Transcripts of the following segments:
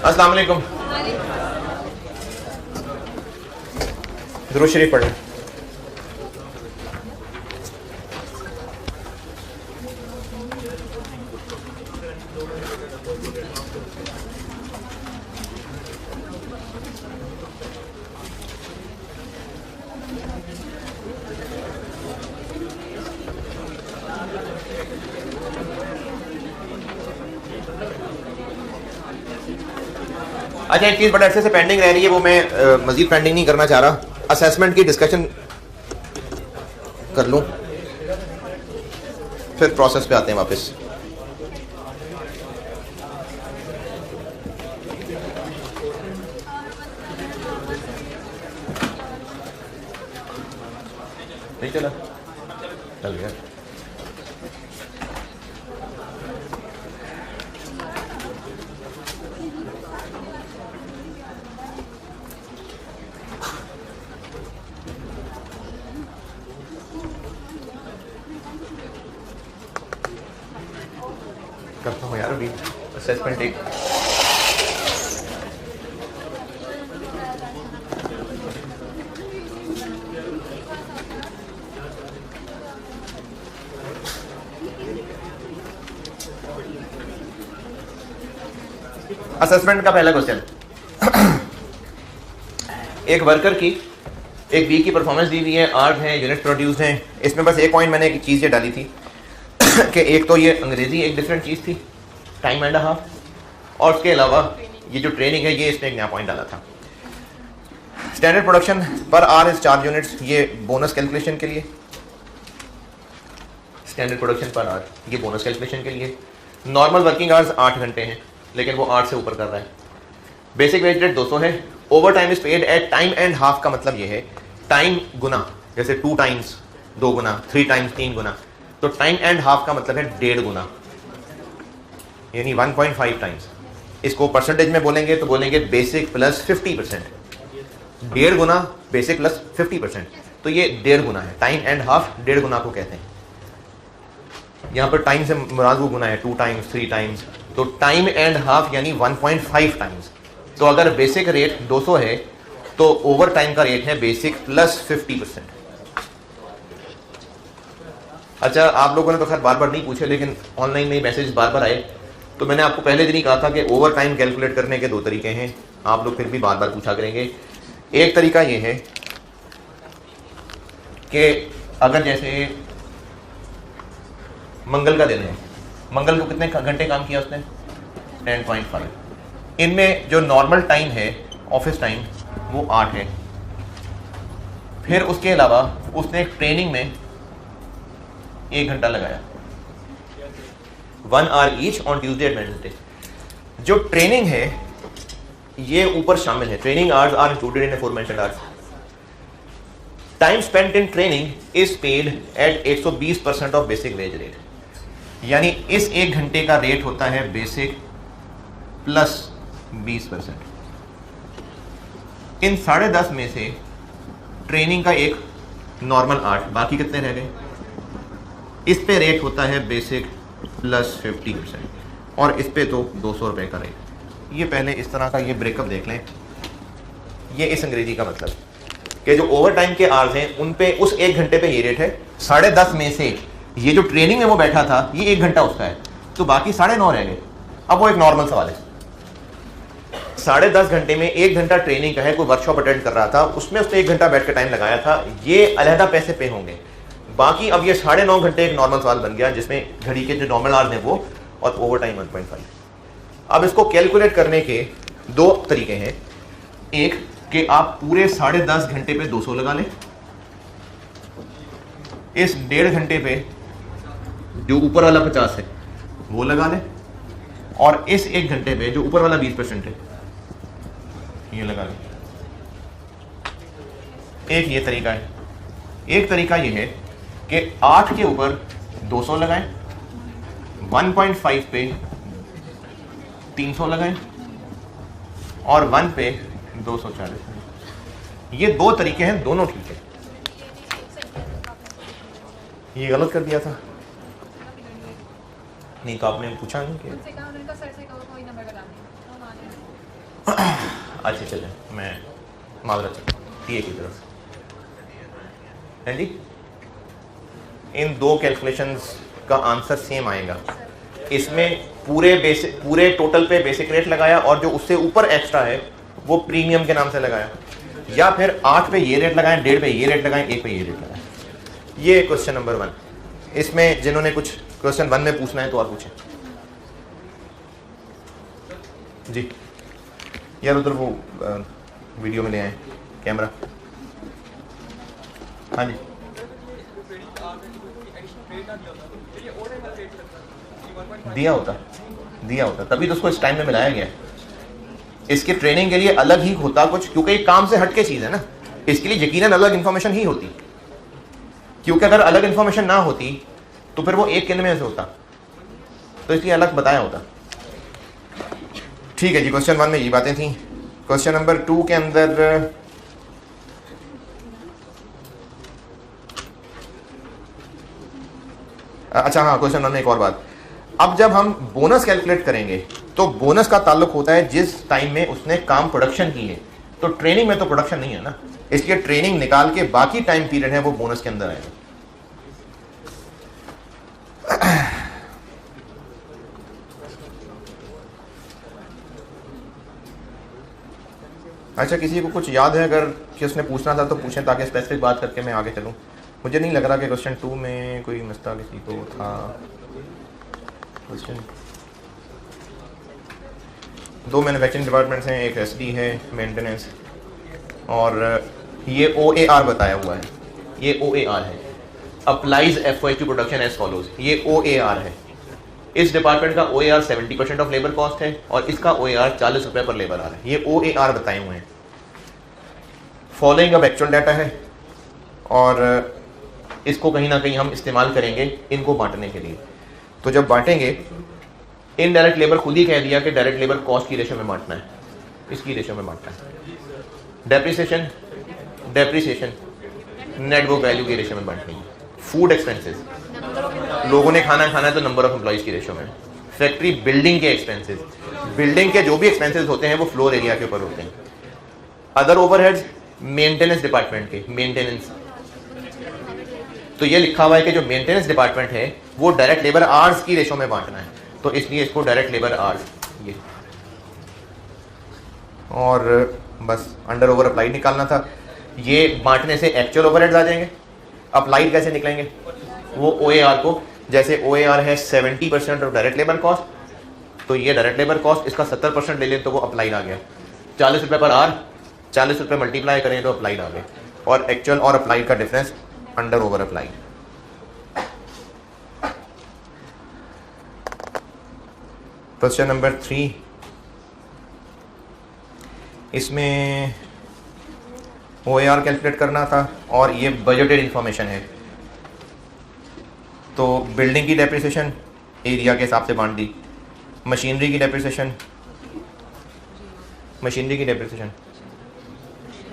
अस्सलाम वालेकुम। दुरूद शरीफ पढ़ लें। अच्छा, एक चीज़ बड़े अरसे से पेंडिंग रह रही है, वो मैं मजीद पेंडिंग नहीं करना चाह रहा। असेसमेंट की डिस्कशन कर लूँ, फिर प्रोसेस पे आते हैं वापस। नहीं चला, चल गया। करता हूँ यार अभी असेसमेंट एक। असेसमेंट का पहला क्वेश्चन, एक वर्कर की एक वीक की परफॉर्मेंस दी हुई है, 8 हैं यूनिट प्रोड्यूस्ड हैं। इसमें बस एक पॉइंट मैंने एक चीज़ ये डाली थी कि एक तो ये अंग्रेजी एक डिफरेंट चीज़ थी, टाइम एंड हाफ, और उसके अलावा ये जो ट्रेनिंग है ये इसने एक नया पॉइंट डाला था। स्टैंडर्ड प्रोडक्शन पर आर इज 4 यूनिट्स, ये बोनस कैलकुलेशन के लिए। स्टैंडर्ड प्रोडक्शन पर आर ये बोनस कैलकुलेशन के लिए। नॉर्मल वर्किंग आवर्स 8 घंटे हैं, लेकिन वो 8 से ऊपर कर रहा है। बेसिक वेज रेट 200 है। Overtime is paid at time and half का मतलब ये है टाइम गुना, जैसे 2 टाइम्स 2 गुना, 3 टाइम्स 3 गुना, तो टाइम एंड हाफ का मतलब है 1.5 गुना, यानी 1.5 टाइम्स। इसको परसेंटेज में बोलेंगे तो बोलेंगे बेसिक प्लस 50%, 1.5 गुना बेसिक प्लस 50%, तो ये 1.5 गुना है। टाइम एंड हाफ 1.5 गुना को कहते हैं। यहाँ पर टाइम से मुराद वो गुना है, 2 टाइम्स 3 टाइम्स, तो टाइम एंड हाफ यानी 1.5 टाइम्स। तो अगर बेसिक रेट 200 है तो ओवर टाइम का रेट है बेसिक प्लस 50%। अच्छा, आप लोगों ने तो खैर बार बार नहीं पूछे, लेकिन ऑनलाइन में मैसेज बार बार आए, तो मैंने आपको पहले दिन ही कहा था कि ओवर टाइम कैलकुलेट करने के 2 तरीके हैं। आप लोग फिर भी बार बार पूछा करेंगे। एक तरीका ये है कि अगर जैसे मंगल का दिन है, मंगल को कितने घंटे काम किया उसने? 10.5। इनमें जो नॉर्मल टाइम है ऑफिस टाइम वो 8 है। फिर उसके अलावा उसने एक ट्रेनिंग में 1 घंटा लगाया, 1 hour each on Tuesday and Wednesday. जो ट्रेनिंग है ये ऊपर शामिल है, training hours are included in aforementioned hours. Time spent in training is paid at 120% of basic wage rate, यानी इस 1 घंटे का रेट होता है बेसिक प्लस 20%। इन 10.5 में से ट्रेनिंग का एक नॉर्मल 8, बाकी कितने रह गए? इस पे रेट होता है बेसिक प्लस 50%, और इस पे तो 200 रुपये का रेट। ये पहले इस तरह का ये ब्रेकअप देख लें। ये इस अंग्रेजी का मतलब कि जो ओवर टाइम के आवर्स हैं उन पे उस 1 घंटे पे ये रेट है। 10.5 में से ये जो ट्रेनिंग में वो बैठा था ये 1 घंटा उसका है, तो बाकी 9.5 रह गए। अब वो एक नॉर्मल सवाल है, 10.5 घंटे में 1 घंटा ट्रेनिंग का है, कोई वर्कशॉप अटेंड कर रहा था, उसमें उसने 1 घंटा बैठ कर टाइम लगाया था, ये अलहदा पैसे पे होंगे। बाकी अब ये 9.5 घंटे एक नॉर्मल सवाल बन गया, जिसमें घड़ी के जो नॉर्मल आवर्स हैं वो, और ओवर टाइम 1.5। अब इसको कैलकुलेट करने के 2 तरीके हैं। एक कि आप पूरे 10.5 घंटे पे 200 लगा लें, इस 1.5 घंटे पे जो ऊपर वाला 50 है वो लगा लें, और इस 1 घंटे पे जो ऊपर वाला 20% है ये लगा लें। एक ये तरीका है। एक तरीका ये है कि 8 के ऊपर 200 लगाएं, 1.5 पे 300 लगाएं, और 1 पे 240। ये 2 तरीके हैं, दोनों ठीक है। ये गलत कर दिया था नहीं तो आपने पूछा नहीं कि अच्छा चलें, मैं माजरत चाहता हूँ टीए की तरफ। हैं जी, इन दो कैलकुलेशंस का आंसर सेम आएगा। इसमें पूरे टोटल पे बेसिक रेट लगाया और जो उससे ऊपर एक्स्ट्रा है वो प्रीमियम के नाम से लगाया, या फिर 8 पे ये रेट लगाएं, 1.5 पे ये रेट लगाएं, 1 पे ये रेट लगाएं। ये क्वेश्चन नंबर 1। इसमें जिन्होंने कुछ क्वेश्चन 1 में पूछना है तो और पूछें जी। यार उधर वो वीडियो में ले आए कैमरा। हाँ जी, दिया होता तभी तो उसको इस टाइम में मिलाया गया है। इसके ट्रेनिंग के लिए अलग ही होता कुछ, क्योंकि ये काम से हटके चीज है ना, इसके लिए यकीनन अलग इंफॉर्मेशन ही होती, क्योंकि अगर अलग इंफॉर्मेशन ना होती तो फिर वो एक केंद्र में से होता, तो इसलिए अलग बताया होता। ठीक है जी, क्वेश्चन 1 में ये बातें थी। क्वेश्चन नंबर 2 के अंदर अच्छा हाँ, क्वेश्चन 1 में एक और बात, अब जब हम बोनस कैलकुलेट करेंगे तो बोनस का ताल्लुक होता है जिस टाइम में उसने काम प्रोडक्शन की है, तो ट्रेनिंग में तो प्रोडक्शन नहीं है ना, इसलिए ट्रेनिंग निकाल के बाकी टाइम पीरियड है वो बोनस के अंदर आएगा। अच्छा, किसी को कुछ याद है अगर कि उसने पूछना था तो पूछें, ताकि स्पेसिफिक बात करके मैं आगे चलूं। मुझे नहीं लग रहा कि क्वेश्चन 2 में कोई मसला किसी को था। क्वेश्चन 2 मैन्युफैक्चरिंग डिपार्टमेंट्स हैं, एक एसडी है मेंटेनेंस, और ये OAR बताया हुआ है, ये OAR है, applies FOH to production as follows, ये OAR है। इस डिपार्टमेंट का OAR 70% ऑफ लेबर कॉस्ट है और इसका OAR 40 रुपये पर लेबर आर है। ये OAR बताए हुए हैं। फॉलोइंग अब एक्चुअल डाटा है और इसको कहीं ना कहीं हम इस्तेमाल करेंगे इनको बांटने के लिए। तो जब बांटेंगे, इनडायरेक्ट लेबर खुद ही कह दिया कि डायरेक्ट लेबर कॉस्ट की रेशो में बांटना है, इसकी रेशो में बांटना है। डेप्रिसिएशन नेट बुक वैल्यू की रेशो में बांटनी है। फूड एक्सपेंसेस, लोगों ने खाना खाना है तो नंबर ऑफ एम्प्लॉइज की रेशो में। फैक्ट्री बिल्डिंग के एक्सपेंसेस, बिल्डिंग के जो भी एक्सपेंसेस होते हैं वो फ्लोर एरिया के ऊपर होते हैं। अदर ओवरहेड्स मेंटेनेंस डिपार्टमेंट के, मेंटेनेंस, तो ये लिखा हुआ है कि जो मेंटेनेंस डिपार्टमेंट है वो डायरेक्ट लेबर आवर्स की रेशो में बांटना है, तो इसलिए इसको डायरेक्ट लेबर आवर्स ये, और बस अंडर ओवर अप्लाइड निकालना था। ये बांटने से एक्चुअल ओवरहेड्स आ जाएंगे। अप्लाइड कैसे निकलेंगे? वो OAR को, जैसे OAR है 70% ऑफ डायरेक्ट लेबर कॉस्ट, तो ये डायरेक्ट लेबर कॉस्ट, इसका 70% ले लें तो वो अप्लाइड आ गया। 40 रुपये पर आर, 40 रुपये मल्टीप्लाई करें तो अप्लाइड आ गए, और एक्चुअल और अप्लाइड का difference under over applied. Question number 3, इसमें OAR कैलकुलेट करना था और ये बजटेड इंफॉर्मेशन है, तो बिल्डिंग की डेप्रिसिएशन एरिया के हिसाब से बांट दी, मशीनरी की डेप्रिसिएशन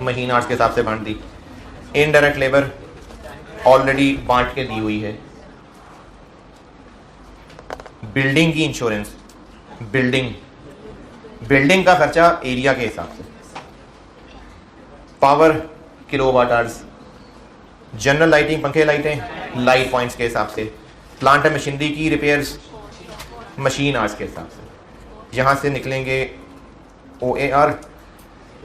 मशीन आवर्स के हिसाब से बांट दी, इनडायरेक्ट लेबर ऑलरेडी बांट के दी हुई है, बिल्डिंग की इंश्योरेंस, बिल्डिंग का खर्चा एरिया के हिसाब से, power kilowatt hours, general lighting पंखे लाइटें लाइट पॉइंट्स के हिसाब से, प्लांट एंड मशीनरी की रिपेयर्स मशीन आवर्स के हिसाब से। यहाँ से निकलेंगे OAR,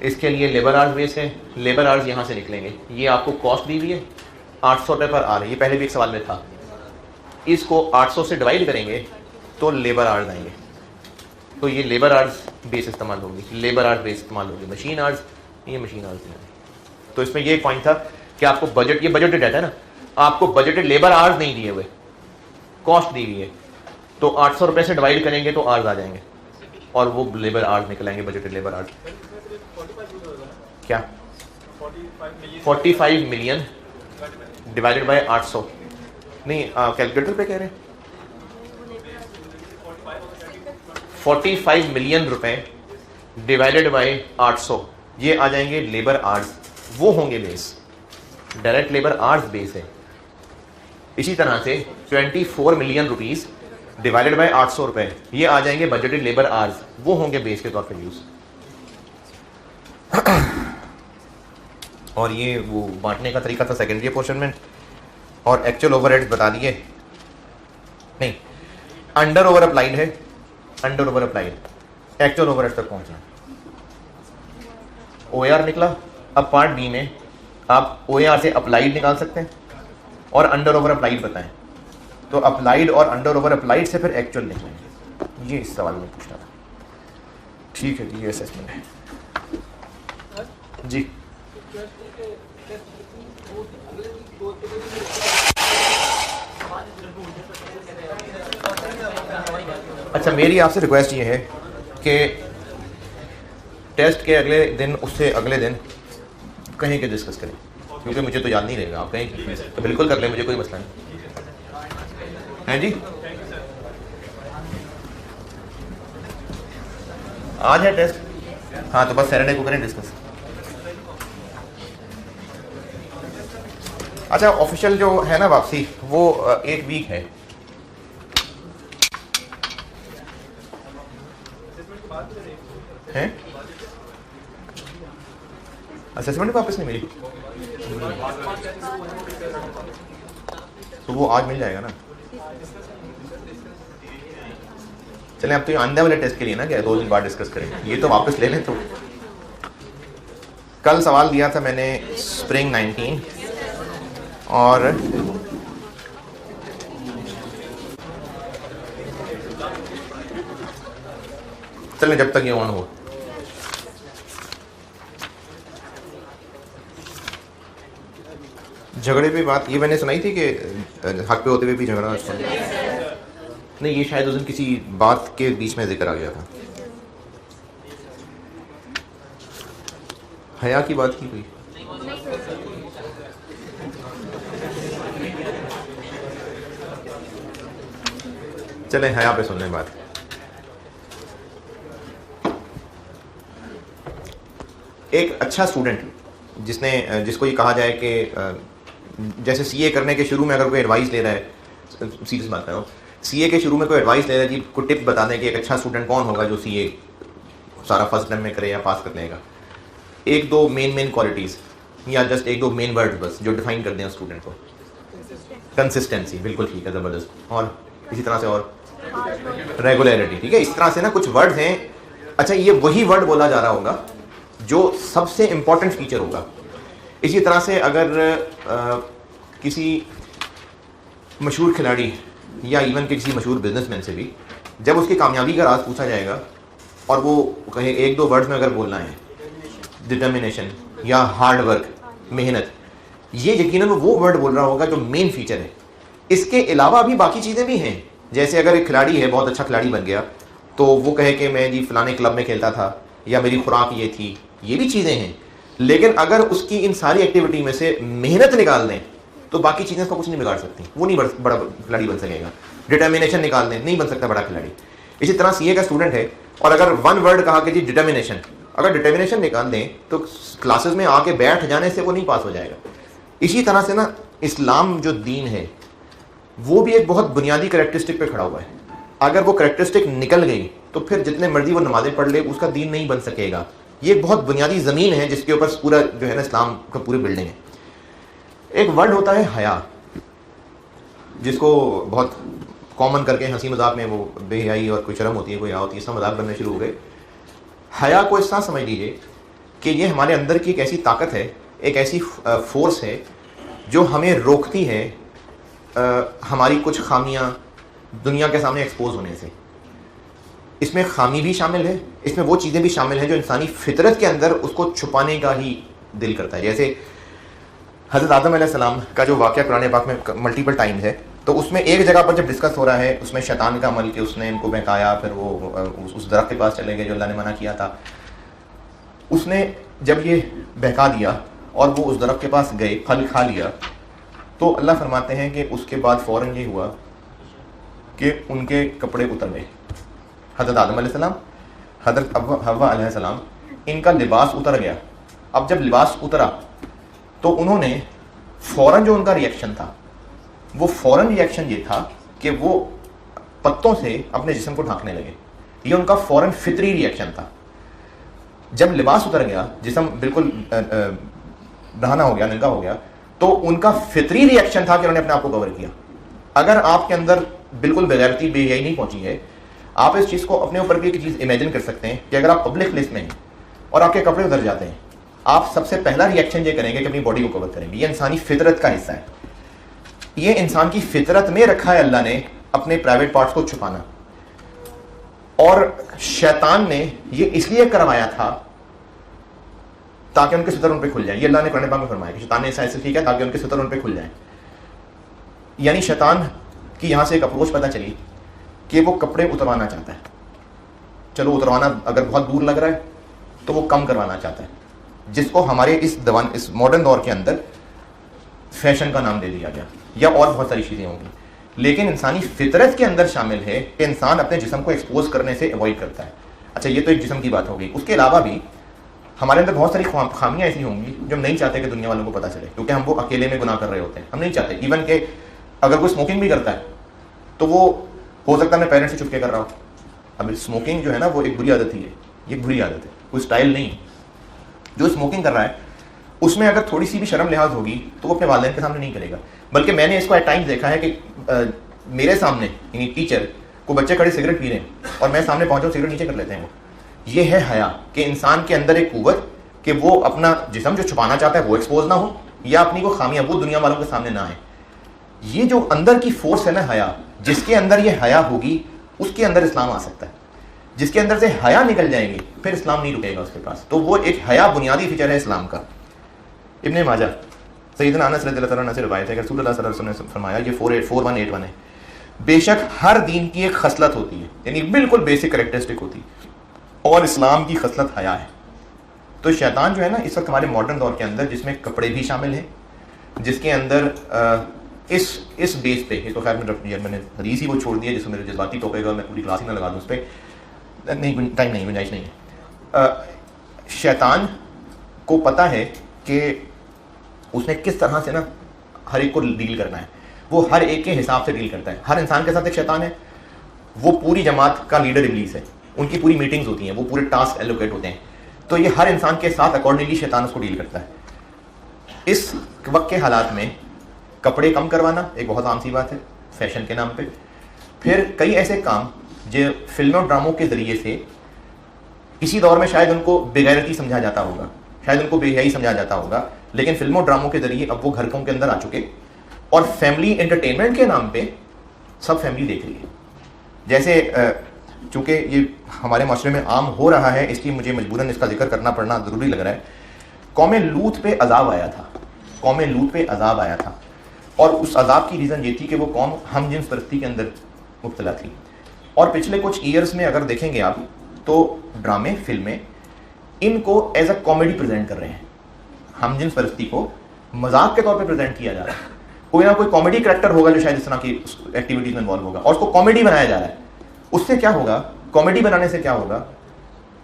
इसके लिए लेबर आवर्स बेस है, लेबर आवर्स यहाँ से निकलेंगे। ये आपको कॉस्ट दी हुई है 800 रुपये पर आवर, ये पहले भी एक सवाल में था। इसको 800 से डिवाइड करेंगे तो लेबर आवर्स आएंगे, तो ये लेबर आवर्स बेस इस्तेमाल होगी, लेबर आवर्स बेस इस्तेमाल होगी। मशीन आवर्स, ये मशीन आवर्स नहीं। तो इसमें ये एक पॉइंट था कि आपको बजट, ये बजटेड डाटा है ना, आपको बजटेड लेबर आवर्स नहीं दिए हुए, कॉस्ट दी हुई है, तो 800 रुपये से डिवाइड करेंगे तो आवर्स आ जाएंगे और वो लेबर आवर्स निकल आएंगे, बजटेड लेबर आवर्स। क्या 45 मिलियन डिवाइडेड बाय 800, नहीं कैलकुलेटर पे कह रहे हैं 45 मिलियन रुपए डिवाइडेड बाय 800, ये आ जाएंगे लेबर आवर्स, वो होंगे base, direct labour hours base है। इसी तरह से 24 मिलियन रुपीस डिवाइडेड बाय 800 रुपए, ये आ जाएंगे बजटेड लेबर आवर्स, वो होंगे बेस के तौर पर यूज। और ये वो बांटने का तरीका था सेकेंडरी पोर्शन में, और एक्चुअल ओवरहेड्स बता दिए नहीं, अंडर ओवर अप्लाइड है, under over applied, actual overheads तक पहुंचना। OAR निकला। अब पार्ट बी में आप OAR से अप्लाइड निकाल सकते हैं और अंडर ओवर अप्लाइड बताएं, तो अप्लाइड और अंडर ओवर अप्लाइड से फिर एक्चुअल निकलेंगे। ये इस सवाल में पूछना था। ठीक है जी, ये असेसमेंट है जी। अच्छा, मेरी आपसे रिक्वेस्ट ये है कि टेस्ट के अगले दिन, उससे अगले दिन कहीं के डिस्कस करें, क्योंकि मुझे तो याद नहीं रहेगा। आप कहीं तो बिल्कुल कर लें, मुझे कोई मसला नहीं है जी। आज है टेस्ट, हाँ तो बस सैटरडे को करें डिस्कस। अच्छा, ऑफिशियल जो है ना वापसी, वो 1 वीक है। हैं? असेसमेंट वापस नहीं मिली तो वो आज मिल जाएगा ना। चलें, अब तो ये आने वाले टेस्ट के लिए ना क्या 2 दिन बाद डिस्कस करें, ये तो वापस ले लें। तो कल सवाल दिया था मैंने स्प्रिंग 19 और चलें जब तक ये ऑन हो। झगड़े पे बात ये मैंने सुनाई थी कि हक पे होते हुए भी झगड़ा नहीं, ये शायद उस दिन किसी बात के बीच में जिक्र आ गया था। हया की बात की कोई? चलें हया पे सुनने बात। एक अच्छा स्टूडेंट जिसको ये कहा जाए कि जैसे सीए करने के शुरू में अगर कोई एडवाइस ले रहा है, सीरियस बात कर रहा हूँ, सीए के शुरू में कोई एडवाइस ले रहा है जी, कोई टिप बता दें कि एक अच्छा स्टूडेंट कौन होगा जो सीए सारा फर्स्ट टर्म में करे या पास कर लेगा। 1-2 मेन क्वालिटीज़ या जस्ट 1-2 मेन वर्ड्स बस जो डिफाइन कर दें स्टूडेंट को। कंसिस्टेंसी, बिल्कुल ठीक है, ज़बरदस्त। और इसी तरह से और रेगुलरिटी, ठीक है। इस तरह से ना कुछ वर्ड्स हैं। अच्छा, ये वही वर्ड बोला जा रहा होगा जो सबसे इंपॉर्टेंट फीचर होगा। इसी तरह से अगर किसी मशहूर खिलाड़ी या इवन के किसी मशहूर बिजनेसमैन से भी जब उसकी कामयाबी का राज पूछा जाएगा और वो कहे 1-2 वर्ड्स में अगर बोलना है, डिटर्मिनेशन या हार्ड वर्क, मेहनत, ये यकीनन वो वर्ड बोल रहा होगा जो मेन फीचर है। इसके अलावा भी बाकी चीज़ें भी हैं। जैसे अगर एक खिलाड़ी है, बहुत अच्छा खिलाड़ी बन गया, तो वो कहे कि मैं जी फलाने क्लब में खेलता था या मेरी खुराक ये थी, ये भी चीज़ें हैं। लेकिन अगर उसकी इन सारी एक्टिविटी में से मेहनत निकाल दें तो बाकी चीज़ें उसको कुछ नहीं बिगाड़ सकती, वो नहीं बड़ा खिलाड़ी बन सकेगा। डिटर्मिनेशन निकाल दें, नहीं बन सकता बड़ा खिलाड़ी। इसी तरह सीए का स्टूडेंट है और अगर 1 वर्ड कहा कि जी डिटर्मिनेशन, अगर डिटर्मिनेशन निकाल दें तो क्लासेस में आके बैठ जाने से वो नहीं पास हो जाएगा। इसी तरह से ना इस्लाम जो दीन है वो भी एक बहुत बुनियादी करैक्टरिस्टिक पे खड़ा हुआ है। अगर वो करैक्टरिस्टिक निकल गई तो फिर जितने मर्जी वो नमाजें पढ़ ले उसका दीन नहीं बन सकेगा। ये एक बहुत बुनियादी ज़मीन है जिसके ऊपर पूरा जो है ना इस्लाम का पूरी बिल्डिंग है। एक वर्ड होता है हया, जिसको बहुत कॉमन करके हंसी मजाक में वो बेहयाई और कोई शर्म होती है, कोई हया होती है, इसका मजाक बनने शुरू हो गए। हया को इस तरह समझ लीजिए कि ये हमारे अंदर की एक ऐसी ताकत है, एक ऐसी फोर्स है जो हमें रोकती है हमारी कुछ खामियां दुनिया के सामने एक्सपोज होने से। इसमें खामी भी शामिल है, इसमें वो चीज़ें भी शामिल हैं जो इंसानी फितरत के अंदर उसको छुपाने का ही दिल करता है। जैसे हज़रत आदम अलैहिस्सलाम का जो वाक़या कुरान पाक में मल्टीपल टाइम है, तो उसमें एक जगह पर जब डिस्कस हो रहा है उसमें शैतान का अमल कि उसने इनको बहकाया, फिर वो उस दरख्त के पास चले गए जो अल्लाह ने मना किया था। उसने जब ये बहका दिया और वो उस दरख्त के पास गए, फल खा लिया, तो अल्लाह फरमाते हैं कि उसके बाद फ़ौरन ये हुआ कि उनके कपड़े उतर गए। हज़रत आदम अलैहिस्सलाम, हज़रत हव्वा अलैहिस्सलाम, इनका लिबास उतर गया। अब जब लिबास उतरा तो उन्होंने फ़ौरन जो उनका रिएक्शन था, वो फ़ौरन रिएक्शन ये था कि वो पत्तों से अपने जिस्म को ढांकने लगे। ये उनका फ़ौरन फितरी रिएक्शन था। जब लिबास उतर गया, जिस्म बिल्कुल बहाना हो गया, नंगा हो गया, तो उनका फितरी रिएक्शन था कि उन्होंने अपने आप को कवर किया। अगर आपके अंदर बिल्कुल बेगैरती बेहयाई नहीं पहुंची है, आप इस चीज़ को अपने ऊपर भी एक चीज़ इमेजिन कर सकते हैं कि अगर आप पब्लिक प्लेस में हैं और आपके कपड़े उतर जाते हैं, आप सबसे पहला रिएक्शन ये करेंगे कि अपनी बॉडी को कवर करेंगे। ये इंसानी फितरत का हिस्सा है, ये इंसान की फितरत में रखा है अल्लाह ने अपने प्राइवेट पार्ट्स को छुपाना। और शैतान ने ये इसलिए करवाया था ताकि उनके सतर उन पे खुल जाए। ये अल्लाह ने कुरान पाक में फरमाया कि शैतान ने ऐसा इसलिए किया ताकि उनके सतर उन पे खुल जाए। यानी शैतान की यहां से एक अप्रोच पता चली कि वो कपड़े उतरवाना चाहता है। चलो उतरवाना अगर बहुत दूर लग रहा है तो वो कम करवाना चाहता है, जिसको हमारे इस मॉडर्न दौर के अंदर फैशन का नाम दे दिया गया, या और बहुत सारी चीजें होंगी। लेकिन इंसानी फितरत के अंदर शामिल है कि इंसान अपने जिस्म को एक्सपोज करने से अवॉइड करता है। अच्छा, ये तो एक जिस्म की बात हो गई। उसके अलावा भी हमारे अंदर बहुत सारी खामियां ऐसी होंगी जो हम नहीं चाहते कि दुनिया वालों को पता चले, क्योंकि हम वो अकेले में गुनाह कर रहे होते हैं। हम नहीं चाहते इवन के अगर कोई स्मोकिंग भी करता है तो वो हो सकता है मैं पेरेंट्स से छुपके कर रहा हूँ। अब स्मोकिंग जो है ना वो एक बुरी आदत ही है, ये बुरी आदत है, कोई स्टाइल नहीं। जो स्मोकिंग कर रहा है उसमें अगर थोड़ी सी भी शर्म लिहाज होगी तो वो अपने वालिदैन के सामने नहीं करेगा। बल्कि मैंने इसको एट टाइम्स देखा है कि मेरे सामने यानी टीचर को बच्चे खड़े सिगरेट पी रहे हैं और मैं सामने पहुंचा सिगरेट नीचे कर लेते हैं। वो ये है हया कि इंसान के अंदर एक कुव्वत कि वो अपना जिस्म जो छुपाना चाहता है वो एक्सपोज ना हो, या अपनी को खामियां वो दुनिया वालों के सामने ना आए। ये जो अंदर की फोर्स है ना हया, जिसके अंदर ये हया होगी उसके अंदर इस्लाम आ सकता है। जिसके अंदर से हया निकल जाएगी फिर इस्लाम नहीं रुकेगा उसके पास। तो वो एक हया बुनियादी फीचर है इस्लाम का। इब्ने माजा सैयदना अनस रज़ियल्लाहु अन्हु से रिवायत है कि रसूलुल्लाह सल्लल्लाहु अलैहि वसल्लम ने फरमाया, ये 4181 है, बेशक हर दीन की एक खसलत होती है, यानी बिल्कुल बेसिक कैरेक्टरिस्टिक होती है, और इस्लाम की खसलत हया है। तो शैतान जो है ना इस वक्त हमारे मॉडर्न दौर के अंदर, जिसमें कपड़े भी शामिल हैं, जिसके अंदर इस बेस पे, तो खैर मैंने हदीस ही वो छोड़ दिया जिसमें मेरे जज्बाती टॉपिक है, मैं पूरी क्लास ही ना लगा दूँ उस पर, नहीं टाइम नहीं, गुंजाइश नहीं है। शैतान को पता है कि उसने किस तरह से ना हर एक को डील करना है। वो हर एक के हिसाब से डील करता है। हर इंसान के साथ एक शैतान है, वो पूरी जमात का लीडर इब्लीस है, उनकी पूरी मीटिंग्स होती हैं, वो पूरे टास्क एलोकेट होते हैं, तो ये हर इंसान के साथ अकॉर्डिंगली शैतान उसको डील करता है। इस वक्त के हालात में कपड़े कम करवाना एक बहुत आम सी बात है फैशन के नाम पे। फिर कई ऐसे काम जो फिल्मों और ड्रामों के ज़रिए से इसी दौर में शायद उनको बेगैरती समझा जाता होगा, शायद उनको बेहयाई समझा जाता होगा, लेकिन फिल्मों और ड्रामों के ज़रिए अब वो घरों के अंदर आ चुके और फैमिली एंटरटेनमेंट के नाम पे सब फैमिली देख रही है। जैसे चूँकि ये हमारे माशरे में आम हो रहा है, इसलिए मुझे मजबूरन इसका जिक्र करना पड़ना ज़रूरी लग रहा है। कौम लूत पे अजाब आया था, कौम लूत पे अजाब आया था, और उस अजाब की रीज़न ये थी कि वो कौम हम जिन्स परस्ती के अंदर मुब्तला थी। और पिछले कुछ ईयर्स में अगर देखेंगे आप तो ड्रामे, फिल्में इनको एज अ कॉमेडी प्रेजेंट कर रहे हैं। हम जिन्स परस्ती को मजाक के तौर पे प्रेजेंट किया जा रहा है। कोई ना कोई कॉमेडी करेक्टर होगा जो शायद इस तरह की एक्टिविटीज़ में इन्वॉल्व होगा और उसको कॉमेडी बनाया जा रहा है। उससे क्या होगा, कॉमेडी बनाने से क्या होगा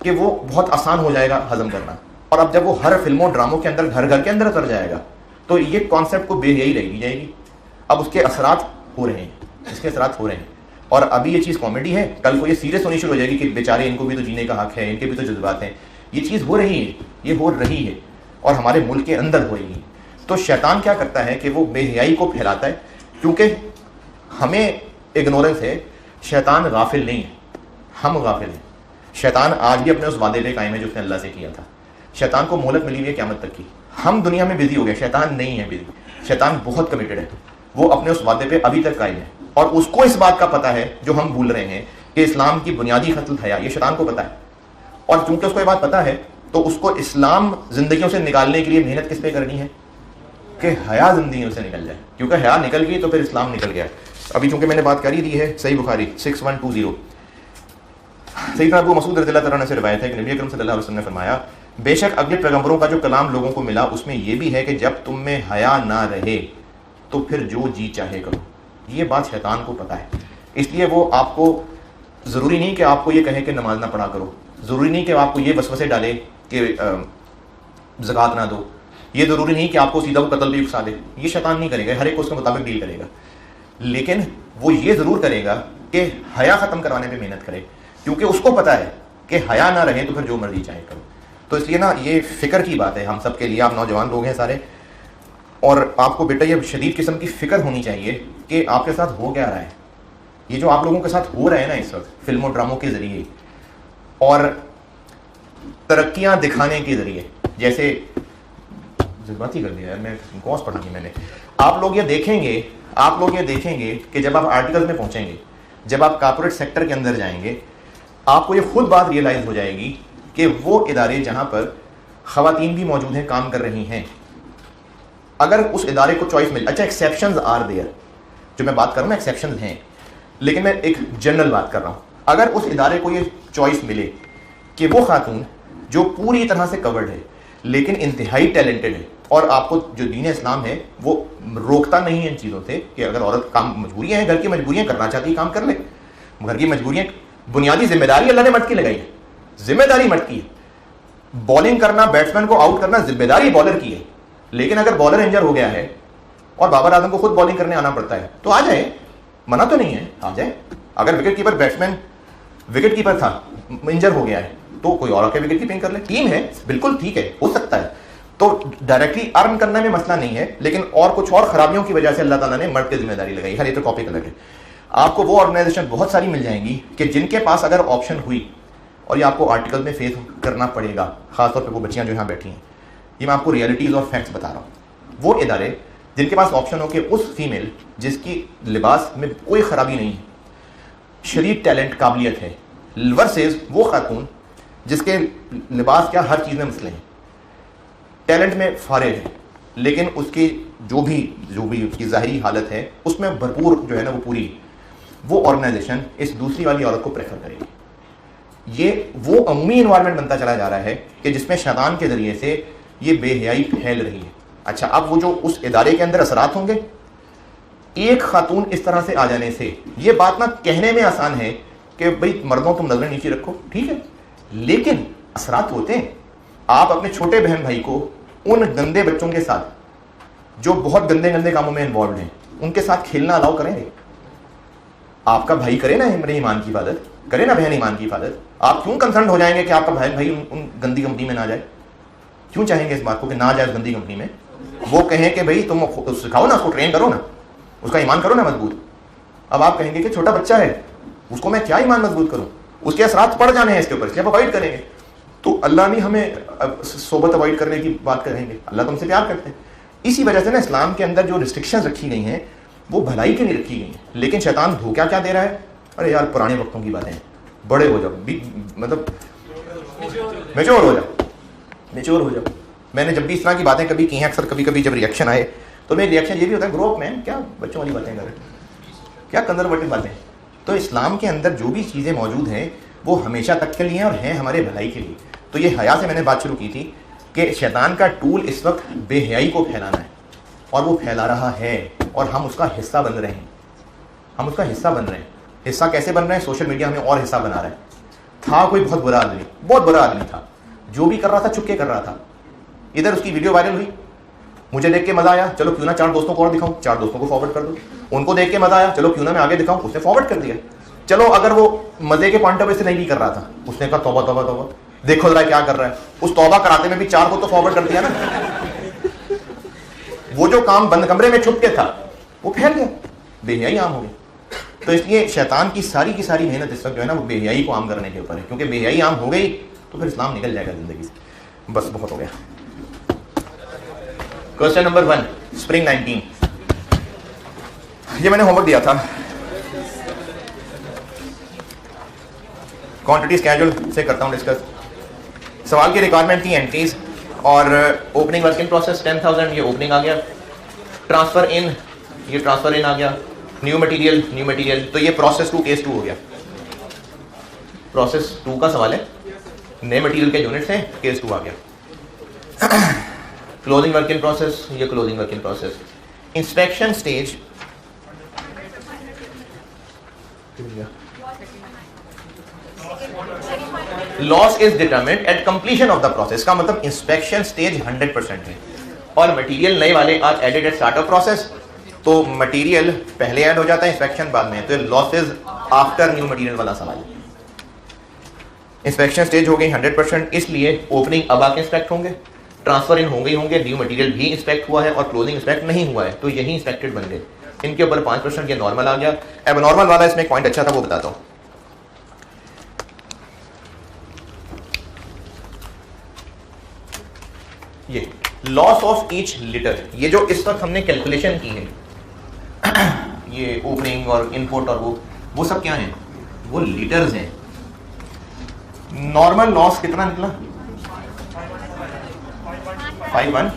कि वो बहुत आसान हो जाएगा हजम करना। और अब जब वो हर फिल्मों ड्रामों के अंदर घर घर के अंदर उतर जाएगा तो ये कॉन्सेप्ट को बेहयाई रहेगी जाएगी। अब उसके असरात हो रहे हैं, इसके असरात हो रहे हैं। और अभी ये चीज़ कॉमेडी है, कल को ये सीरियस होनी शुरू हो जाएगी कि बेचारे इनको भी तो जीने का हक है, इनके भी तो जज्बात हैं। ये चीज़ हो रही है, ये हो रही है और हमारे मुल्क के अंदर हो रही है। तो शैतान क्या करता है कि वो बेहयाई को फैलाता है, क्योंकि हमें इग्नोरेंस है। शैतान गाफिल नहीं है, हम गाफिल हैं। शैतान आज भी अपने उस वादे पे कायम है जो उसने अल्लाह से किया था। शैतान को मोहलत मिली हुई है क़यामत तक की। हम दुनिया में बिजी हो गए, शैतान नहीं है बिजी। शैतान बहुत कमिटेड है, वो अपने उस वादे पे अभी तक कायम है और उसको इस बात का पता है जो हम भूल रहे हैं कि इस्लाम की बुनियादी खसलत हया, ये शैतान को पता है। और चूंकि उसको ये बात पता है तो उसको इस्लाम जिंदगियों से निकालने के लिए मेहनत किस पे करनी है कि हया जिंदगियों से निकल जाए, क्योंकि हया निकल गई तो फिर इस्लाम निकल गया। अभी चूंकि मैंने बात करी दी है सही बुखारी 6120 सैयदना अबू मसूद रज़ियल्लाहु अन्हु से रिवायत है कि नबी अकरम सल्लल्लाहु अलैहि वसल्लम ने फरमाया, बेशक अगले पैगंबरों का जो कलाम लोगों को मिला उसमें यह भी है कि जब तुम में हया ना रहे तो फिर जो जी चाहे करो। ये बात शैतान को पता है, इसलिए वो आपको ज़रूरी नहीं कि आपको ये कहे कि नमाज ना पढ़ा करो, ज़रूरी नहीं कि आपको ये वसवसे डाले कि ज़कात ना दो, ये ज़रूरी नहीं कि आपको सीधा वो कत्ल भी उकसा दे। ये शैतान नहीं करेगा, हर एक को उसके मुताबिक डील करेगा। लेकिन वो ये ज़रूर करेगा कि हया ख़त्म करवाने पर मेहनत करे, क्योंकि उसको पता है कि हया ना रहे तो फिर जो मर्जी चाहे करो। तो इसलिए ना ये फ़िक्र की बात है हम सब के लिए, आप नौजवान लोग हैं सारे, और आपको बेटा ये शदीद किस्म की फ़िक्र होनी चाहिए कि आपके साथ हो क्या रहा है। ये जो आप लोगों के साथ हो रहा है ना इस वक्त फिल्मों ड्रामों के ज़रिए और तरक्कियाँ दिखाने के ज़रिए, जैसे जज्बात ही कर दिया यार, मैं कौस पढ़ा दी मैंने। आप लोग ये देखेंगे कि जब आप आर्टिकल्स में पहुँचेंगे, जब आप कॉर्पोरेट सेक्टर के अंदर जाएंगे, आपको ये खुद बात रियलाइज़ हो जाएगी कि वो इदारे जहाँ पर ख़वातीन भी मौजूद हैं, काम कर रही हैं, अगर उस इदारे को चॉइस मिले, अच्छा एक्सेप्शंस आर देयर, जो मैं बात कर रहा हूँ ना एक्सेप्शंस हैं, लेकिन मैं एक जनरल बात कर रहा हूँ, अगर उस इदारे को ये चॉइस मिले कि वो खातून जो पूरी तरह से कवर्ड है लेकिन इंतहाई टैलेंटेड है, और आपको जो दीन इस्लाम है वो रोकता नहीं है इन चीज़ों से कि अगर औरत काम मजबूरियाँ हैं, घर की मजबूरियाँ करना चाहती है, काम कर ले, घर की मजबूरियाँ, बुनियादी जिम्मेदारी अल्लाह ने मर्द की लगाई है, जिम्मेदारी मर्द की है, बॉलिंग करना, बैट्समैन को आउट करना जिम्मेदारी बॉलर की है, लेकिन अगर बॉलर इंजर हो गया है और बाबर आजम को खुद बॉलिंग करने आना पड़ता है तो आ जाए, मना तो नहीं है, आ जाए। अगर wicket keeper batsman wicket keeper था, इंजर हो गया है, तो कोई और आके विकेट कीपिंग कर ले, टीम है, बिल्कुल ठीक है, हो सकता है। तो डायरेक्टली अर्न करने में मसला नहीं है, लेकिन और कुछ और खराबियों की वजह से अल्लाह ताला ने मर्द की जिम्मेदारी लगाई। हर ये तो टॉपिक अलग है। आपको वो ऑर्गेनाइजेशन बहुत सारी मिल जाएंगी कि जिनके पास अगर ऑप्शन हुई, और ये आपको आर्टिकल में फेस करना पड़ेगा, खासतौर पर वो बच्चियाँ जो यहाँ बैठी हैं, ये मैं आपको रियलिटीज़ और फैक्ट्स बता रहा हूँ। वो इदारे जिनके पास ऑप्शन हो कि उस फीमेल जिसकी लिबास में कोई ख़राबी नहीं है, शरीर टैलेंट काबिलियत है, वर्सेस वो खातून जिसके लिबास क्या हर चीज़ में मसले हैं, टैलेंट में फारिग है, लेकिन उसकी जो भी उसकी ज़ाहिरी हालत है उसमें भरपूर जो है ना वो पूरी, वो ऑर्गेनाइजेशन इस दूसरी वाली औरत को प्रेफर करेगी। ये वो अमूमी इन्वायरमेंट बनता चला जा रहा है कि जिसमें शैतान के ज़रिए से ये बेहयाई फैल रही है। अच्छा, अब वो जो उस इदारे के अंदर असरात होंगे, एक खातून इस तरह से आ जाने से, ये बात ना कहने में आसान है कि भाई मर्दों तुम नजर नीचे रखो, ठीक है, लेकिन असरात होते हैं। आप अपने छोटे बहन भाई को उन गंदे बच्चों के साथ जो बहुत गंदे गंदे कामों में इन्वॉल्व हैं, उनके साथ खेलना अलाउ करेंगे? आपका भाई करे ना मेरे ईमान की हिफाजत, करे ना बहन ईमान की हिफाजत, आप क्यों कंसर्न हो जाएंगे कि आपका बहन भाई उन गंदी कंपनी में ना जाए? क्यों चाहेंगे इस बात को कि ना जाए गंदी कंपनी में? वो कहें कि भाई तुम सिखाओ ना, उसको ट्रेन करो ना, उसका ईमान करो ना मजबूत। अब आप कहेंगे कि छोटा बच्चा है, उसको मैं क्या ईमान मजबूत करूं, उसके असरात पड़ जाने हैं इसके ऊपर, इसलिए आप अवॉइड करेंगे। तो अल्लाह नहीं हमें सोबत अवॉइड करने की बात करेंगे, अल्लाह तुमसे प्यार करते हैं। इसी वजह से ना इस्लाम के अंदर जो रिस्ट्रिक्शंस रखी गई हैं वो भलाई के लिए रखी गई हैं, लेकिन शैतान धोखा क्या दे रहा है? अरे यार पुराने वक्तों की बातें हैं, बड़े हो जाओ, मतलब मेच्योर हो जाओ। मैंने जब भी इस तरह की बातें कभी की हैं, अक्सर कभी कभी जब रिएक्शन आए तो मेरा रिएक्शन ये भी होता है, ग्रो अप मैन, क्या बच्चों वाली बातें कर रहे, क्या कंजर्वेटिव बातें। तो इस्लाम के अंदर जो भी चीज़ें मौजूद हैं वो हमेशा तक के लिए हैं और हैं हमारे भलाई के लिए। तो ये हया से मैंने बात शुरू की थी कि शैतान का टूल इस वक्त बेहयाई को फैलाना है, और वो फैला रहा है, और हम उसका हिस्सा बन रहे हैं। हिस्सा कैसे बन रहे हैं? सोशल मीडिया हमें और हिस्सा बना रहा है। था कोई बहुत बुरा आदमी था, जो भी कर रहा था चुपके कर रहा था, इधर उसकी वीडियो वायरल हुई, मुझे देख के मजा आया, चलो क्यों ना 4 दोस्तों को और दिखाऊं, 4 दोस्तों को फॉरवर्ड कर दो, उनको देख के मजा आया, चलो क्यों ना मैं आगे दिखाऊं, उसने फॉरवर्ड कर दिया। चलो अगर वो मजे के पॉइंट ऑफ व्यू से नहीं भी कर रहा था, उसने कहा तौबा तौबा तौबा, देखो जरा क्या कर रहा है, उस तौबा कराते में भी 4 को तो फॉरवर्ड कर दिया ना। वो जो काम बंद कमरे में छुप के था वो फैल गया, बेहयाई आम हो गई। तो इसलिए शैतान की सारी मेहनत इस वक्त जो है ना वो बेहयाई को आम करने के ऊपर है, क्योंकि बेहयाई आम हो गई तो फिर इस्लाम निकल जाएगा जिंदगी से। बस बहुत हो गया। क्वेश्चन नंबर 1, स्प्रिंग 19, ये मैंने होमवर्क दिया था, क्वांटिटीज कैजुअल से करता हूँ डिस्कस। सवाल की रिक्वायरमेंट थी एंट्रीज और ओपनिंग वर्क इन प्रोसेस 10,000, ये ओपनिंग आ गया, ट्रांसफर इन, ये ट्रांसफर इन आ गया, न्यू मटेरियल, तो ये प्रोसेस 2 केस 2 हो गया। प्रोसेस 2 का सवाल है, नए मटेरियल के यूनिट्स हैं, केस 2 आ गया। क्लोजिंग वर्क इन प्रोसेस, ये closing work in process. Inspection stage, loss is determined at completion of the process, का मतलब इंस्पेक्शन स्टेज 100% है, और मटेरियल नए वाले are added at start of process, तो मटेरियल पहले ऐड हो जाता है, इंस्पेक्शन बाद में, तो लॉसेज आफ्टर न्यू मटेरियल वाला सवाल। इंस्पेक्शन स्टेज हो गई 100%, इसलिए ओपनिंग अब आके इंस्पेक्ट होंगे, ट्रांसफर इन होंगे होंगे, न्यू मटेरियल भी इंस्पेक्ट हुआ है और क्लोजिंग इंस्पेक्ट नहीं हुआ है, तो यही इंस्पेक्टेड बन गए। इनके ऊपर 5% ये नॉर्मल आ गया। अब नॉर्मल वाला इसमें एक पॉइंट अच्छा था वो बताता हूं। ये लॉस ऑफ ईच लीटर, ये जो इस वक्त हमने कैलकुलेशन की है ये ओपनिंग और इनपुट और वो सब क्या है, वो लीटर्स हैं। नॉर्मल लॉस कितना निकला 5.1,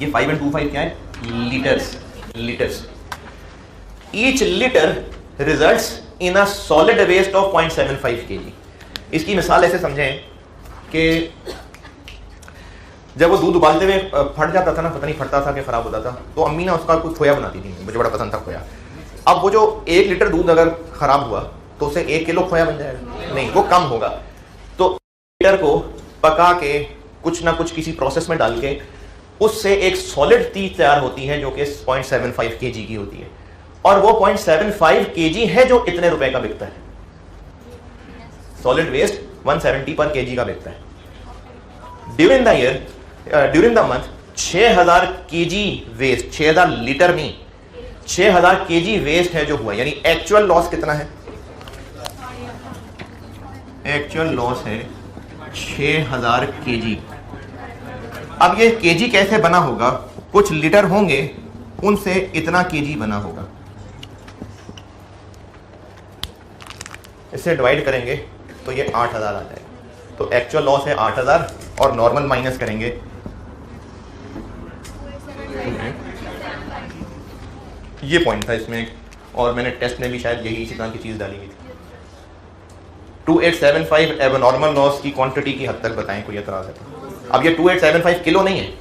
ये 5.25 क्या है, litres. Each litre results in a solid waste of 0.75 kg। इसकी मिसाल ऐसे समझें कि जब वो दूध उबालते हुए फट जाता था ना, पता नहीं फटता था कि खराब होता था, तो अम्मी ना उसका कुछ खोया बनाती थी, मुझे बड़ा पसंद था खोया। अब वो जो 1 लीटर दूध अगर खराब हुआ तो उसे 1 किलो खोया बन जाएगा, नहीं वो कम होगा। तो लीटर को पका के कुछ ना कुछ किसी प्रोसेस में डाल के उससे एक सॉलिड चीज तैयार होती है जो कि 0.75 kg की होती है, और वो 0.75 kg है जो इतने रुपए का बिकता है। सॉलिड वेस्ट 170 पर kg का बिकता है। During the month 6000 kg waste, 6000 litre नहीं 6000 kg वेस्ट है जो हुआ, यानी एक्चुअल लॉस कितना है, एक्चुअल लॉस है 6000 kg। अब ये kg कैसे बना होगा, कुछ लीटर होंगे उनसे इतना kg बना होगा, इसे डिवाइड करेंगे तो ये 8000 आ जाएगा। तो एक्चुअल लॉस है 8000 और नॉर्मल माइनस करेंगे ये पॉइंट था इसमें, और मैंने टेस्ट में भी शायद यही इसी तरह की चीज डाली हुई थी। 2875 एबनॉर्मल लॉस की क्वांटिटी की हद तक बताएं, कोई एतराज है? अब ये 2875 किलो नहीं है,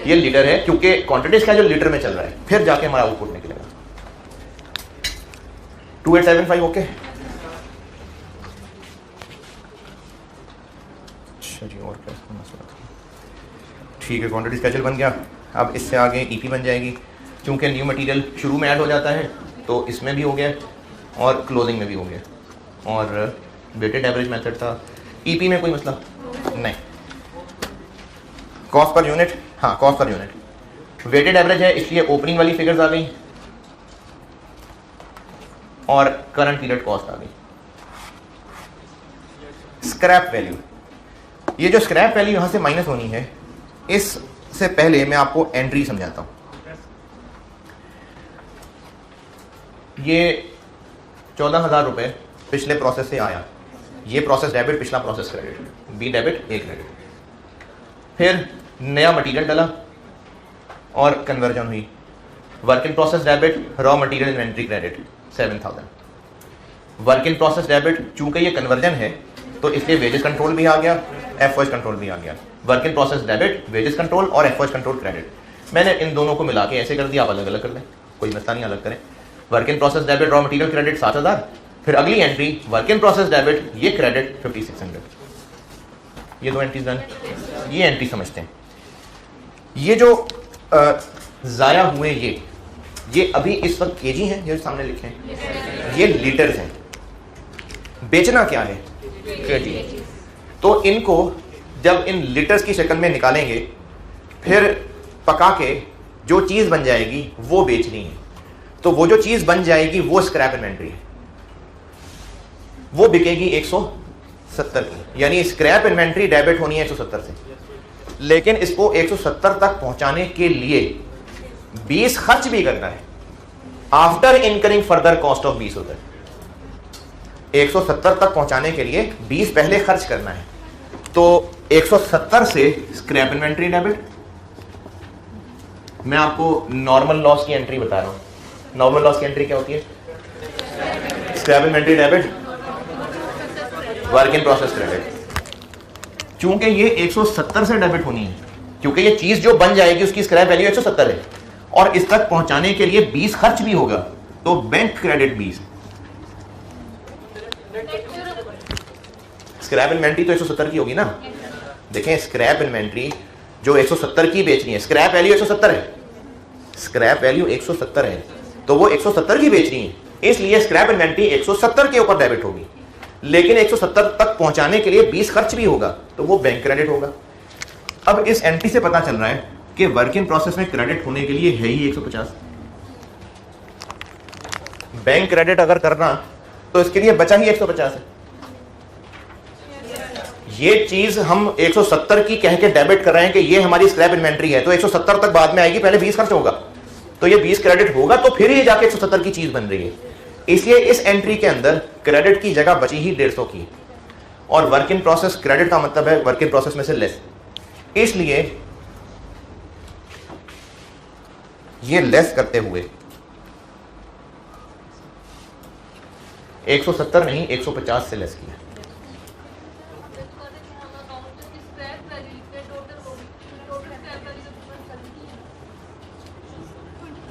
ये लीटर है, क्योंकि क्वांटिटी इसका जो लीटर में चल रहा है, फिर जाके हमारा आउटपुट निकलेगा। 2875 ओके। अच्छा जी, और क्या मसला था? ठीक है, क्वांटिटी स्केड्यूल बन गया। अब इससे आगे ईपी बन जाएगी, क्योंकि न्यू मटेरियल शुरू में ऐड हो जाता है तो इसमें भी हो गया और क्लोजिंग में भी हो गया, और वेटेड एवरेज मेथड था। ईपी में कोई मसला नहीं। कॉस्ट पर यूनिट, हाँ cost per unit weighted average है, इसलिए ओपनिंग वाली फिगर्स आ गई और करंट पीरियड कॉस्ट आ गई। स्क्रैप वैल्यू, ये जो स्क्रैप वैल्यू यहां से माइनस होनी है, इससे पहले मैं आपको एंट्री समझाता हूं। ये 14,000 रुपए पिछले प्रोसेस से आया, ये प्रोसेस डेबिट, पिछला process credit, B debit a credit. फिर नया मटेरियल डाला और कन्वर्जन हुई, work in process debit, raw material inventory credit 7000। Work in process debit, चूंकि ये कन्वर्जन है तो इसलिए वेजेस कंट्रोल भी आ गया, एफओएस कंट्रोल भी आ गया। Work in process debit, wages control और एफओएस कंट्रोल क्रेडिट। मैंने इन दोनों को मिला के ऐसे कर दिया, आप अलग अलग कर लें, कोई मसला नहीं, अलग करें। Work in process debit raw material credit 7000, फिर अगली entry work in process debit, ये क्रेडिट 5600। ये दो एंट्रीज डन। ये एंट्री समझते हैं। ये जो जाया हुए ये अभी इस वक्त केजी हैं, ये सामने लिखे हैं, ये लीटर्स हैं। बेचना क्या है, केजी। तो इनको जब इन लीटर्स की शक्ल में निकालेंगे, फिर पका के जो चीज बन जाएगी वो बेचनी है। तो वो जो चीज बन जाएगी वो स्क्रैप इन्वेंट्री है, वो बिकेगी 170 की, यानी स्क्रैप इन्वेंट्री डेबिट होनी है 170 से। लेकिन इसको 170 तक पहुंचाने के लिए 20 खर्च भी करना है, after incurring further cost of 20 होता है। 170 तक पहुंचाने के लिए 20 पहले खर्च करना है। तो 170 से स्क्रैप इन्वेंट्री डेबिट। मैं आपको नॉर्मल लॉस की एंट्री बता रहा हूं। नॉर्मल लॉस की एंट्री क्या होती है? Scrap inventory debit, work in process credit. चूंकि ये 170 से डेबिट होनी है, क्योंकि ये चीज जो बन जाएगी उसकी स्क्रैप वैल्यू 170 है, और इस तक पहुंचाने के लिए 20 खर्च भी होगा, तो बैंक क्रेडिट 20। स्क्रैप इन्वेंट्री तो 170 की होगी ना। देखें, स्क्रैप इन्वेंट्री जो 170 की बेचनी है, स्क्रैप वैल्यू 170 है, स्क्रैप वैल्यू 170 है, तो वो 170 की बेचनी है, इसलिए स्क्रैप इन्वेंट्री 170 के ऊपर डेबिट होगी। लेकिन 170 तक पहुंचाने के लिए 20 खर्च भी होगा, तो वो बैंक क्रेडिट होगा। अब इस एंट्री से पता चल रहा है कि वर्क इन प्रोसेस में क्रेडिट होने के लिए है ही 150। बैंक क्रेडिट अगर करना तो इसके लिए बचा ही 150 है। ये चीज हम 170 की कह के डेबिट कर रहे हैं कि ये हमारी स्क्रैप इन्वेंट्री है, तो 170 तक बाद में आएगी, पहले 20 खर्च होगा, तो ये 20 क्रेडिट होगा, तो फिर ये जाके 170 की चीज बन रही है। इसलिए इस एंट्री के अंदर क्रेडिट की जगह बची ही 150 की, और वर्क इन प्रोसेस क्रेडिट का मतलब है वर्क इन प्रोसेस में से लेस, इसलिए ये लेस करते हुए 170 नहीं 150 से लेस किया।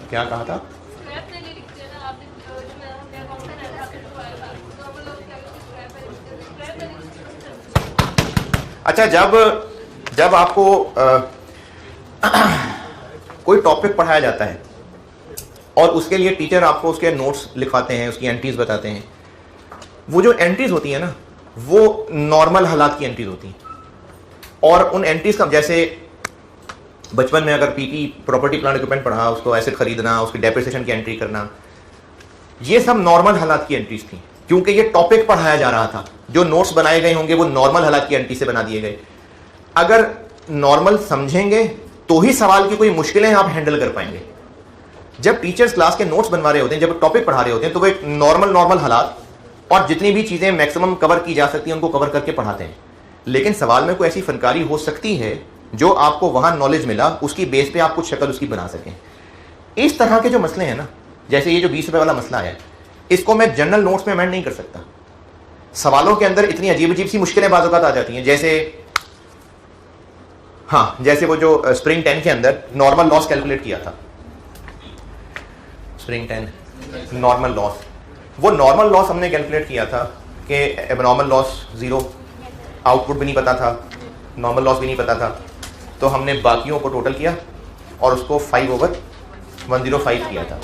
क्या कहा था? अच्छा, जब आपको कोई टॉपिक पढ़ाया जाता है और उसके लिए टीचर आपको उसके नोट्स लिखवाते हैं, उसकी एंट्रीज बताते हैं, वो जो एंट्रीज होती है ना, वो नॉर्मल हालात की एंट्रीज होती हैं। और उन एंट्रीज का, जैसे बचपन में अगर पीपी प्रॉपर्टी प्लांट इक्विपमेंट पढ़ा, उसको एसेट खरीदना, उसकी डेप्रिसिएशन की एंट्री करना, ये सब नॉर्मल हालात की एंट्रीज थी, क्योंकि ये टॉपिक पढ़ाया जा रहा था। जो नोट्स बनाए गए होंगे वो नॉर्मल हालात की एंट्री से बना दिए गए। अगर नॉर्मल समझेंगे तो ही सवाल की कोई मुश्किलें आप हैंडल कर पाएंगे। जब टीचर्स क्लास के नोट्स बनवा रहे होते हैं, जब टॉपिक पढ़ा रहे होते हैं, तो वो एक नॉर्मल हालात और जितनी भी चीजें मैक्सिमम कवर की जा सकती हैं उनको कवर करके पढ़ाते हैं। लेकिन सवाल में कोई ऐसी फनकारी हो सकती है जो आपको वहां नॉलेज मिला, उसकी बेस पे आप कुछ शक्ल उसकी बना सकें। इस तरह के जो मसले हैं ना, जैसे ये जो 20 रुपए वाला मसला है, इसको मैं जनरल नोट्स में अमेंड नहीं कर सकता। सवालों के अंदर इतनी अजीब अजीब सी मुश्किलें बाज़ औक़ात आ जाती हैं, जैसे वो जो स्प्रिंग 10 के अंदर नॉर्मल लॉस कैलकुलेट किया था, स्प्रिंग 10 नॉर्मल लॉस, वो नॉर्मल लॉस हमने कैलकुलेट किया था कि एबनॉर्मल लॉस 0, आउटपुट भी नहीं पता था, नॉर्मल लॉस भी नहीं पता था, तो हमने बाकियों को टोटल किया और उसको 5/105 किया था।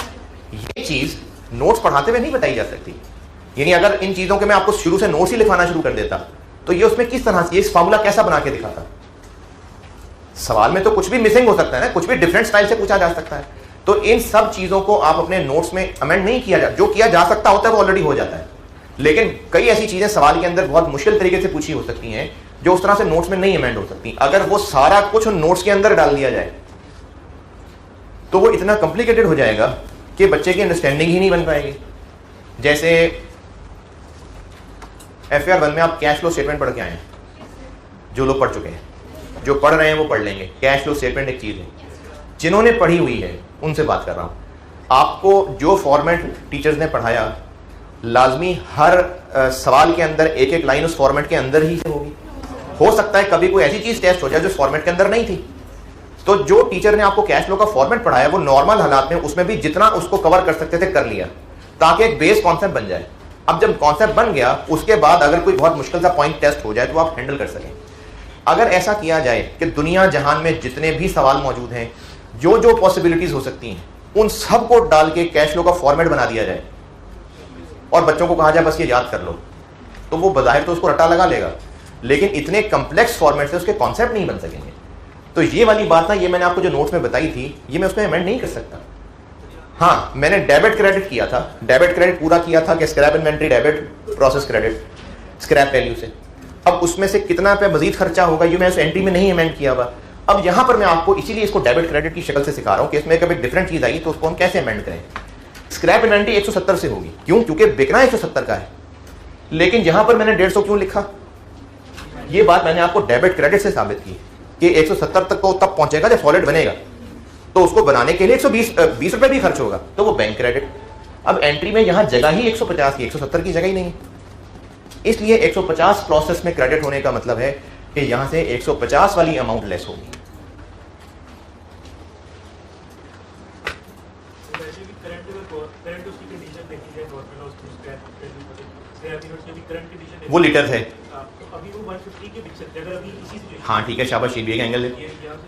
ये चीज़ नोट्स पढ़ाते हुए नहीं बताई जा सकती। यानी अगर इन चीज़ों के मैं आपको शुरू से नोट्स ही लिखवाना शुरू कर देता तो ये उसमें किस तरह से, ये फार्मूला कैसा बना के दिखाता। सवाल में तो कुछ भी मिसिंग हो सकता है ना, कुछ भी डिफरेंट स्टाइल से पूछा जा सकता है। तो इन सब चीज़ों को आप अपने नोट्स में अमेंड नहीं किया जो किया जा सकता होता है वो ऑलरेडी हो जाता है। लेकिन कई ऐसी चीज़ें सवाल के अंदर बहुत मुश्किल तरीके से पूछी हो सकती हैं जो उस तरह से नोट्स में नहीं अमेंड हो सकती। अगर वो सारा कुछ नोट्स के अंदर डाल दिया जाए तो वो इतना कॉम्प्लिकेटेड हो जाएगा कि बच्चे की अंडरस्टैंडिंग ही नहीं बन पाएगी। जैसे FR 1 में आप कैश फ्लो स्टेटमेंट पढ़ के आए हैं, जो लोग पढ़ चुके हैं, जो पढ़ रहे हैं वो पढ़ लेंगे। कैश फ्लो स्टेटमेंट एक चीज़ है, जिन्होंने पढ़ी हुई है उनसे बात कर रहा हूँ। आपको जो फॉर्मेट टीचर्स ने पढ़ाया, लाजमी हर सवाल के अंदर एक एक लाइन उस फॉर्मेट के अंदर ही होगी। हो सकता है कभी कोई ऐसी चीज़ टेस्ट हो जाए जो फॉर्मेट के अंदर नहीं थी। तो जो टीचर ने आपको कैश फ्लो का फॉर्मेट पढ़ाया वो नॉर्मल हालात में उसमें भी जितना उसको कवर कर सकते थे कर लिया, ताकि एक बेस कॉन्सेप्ट बन जाए। अब जब कॉन्सेप्ट बन गया उसके बाद अगर कोई बहुत मुश्किल सा पॉइंट टेस्ट हो जाए तो आप हैंडल कर सकें। अगर ऐसा किया जाए कि दुनिया जहान में जितने भी सवाल मौजूद हैं, जो जो पॉसिबिलिटीज हो सकती हैं, उन सब को डाल के कैश फ्लो का फॉर्मेट बना दिया जाए और बच्चों को कहा जाए बस ये याद कर लो, तो वो बज़ाहिर तो उसको रट्टा लगा लेगा, लेकिन इतने कम्प्लेक्स फॉर्मेट से उसके कॉन्सेप्ट नहीं बन सकेंगे। तो ये वाली बात ना, ये मैंने आपको जो नोट्स में बताई थी, ये मैं उसमें अमेंड नहीं कर सकता। हाँ, मैंने डेबिट क्रेडिट किया था, डेबिट क्रेडिट पूरा किया था कि scrap inventory debit, process credit scrap value से। अब उसमें से कितना पे मजीद खर्चा होगा ये मैं उस एंट्री में नहीं अमेंड किया हुआ। अब यहाँ पर मैं आपको इसीलिए इसको डेबिट क्रेडिट की शक्ल से सिखा रहा हूँ कि इसमें कभी डिफरेंट चीज़ आई तो उसको हम कैसे अमेंड करें। स्क्रैप इन्वेंट्री 170 से होगी, क्यों? क्योंकि बिकना 170 का है। लेकिन यहाँ पर मैंने 150 क्यों लिखा? ये बात मैंने आपको डेबिट क्रेडिट से साबित की कि 170 तक को तब पहुंचेगा जब सॉलिड बनेगा, तो उसको बनाने के लिए 120 रुपए भी खर्च होगा, तो वो बैंक क्रेडिट। अब एंट्री में यहाँ जगह ही 150 की, 170 की जगह ही नहीं, इसलिए 150 प्रोसेस में क्रेडिट होने का मतलब है कि यहां से 150 वाली अमाउंट लेस होगी। वो लीटर है। हाँ ठीक है, शाबाश, ये भी एक एंगल है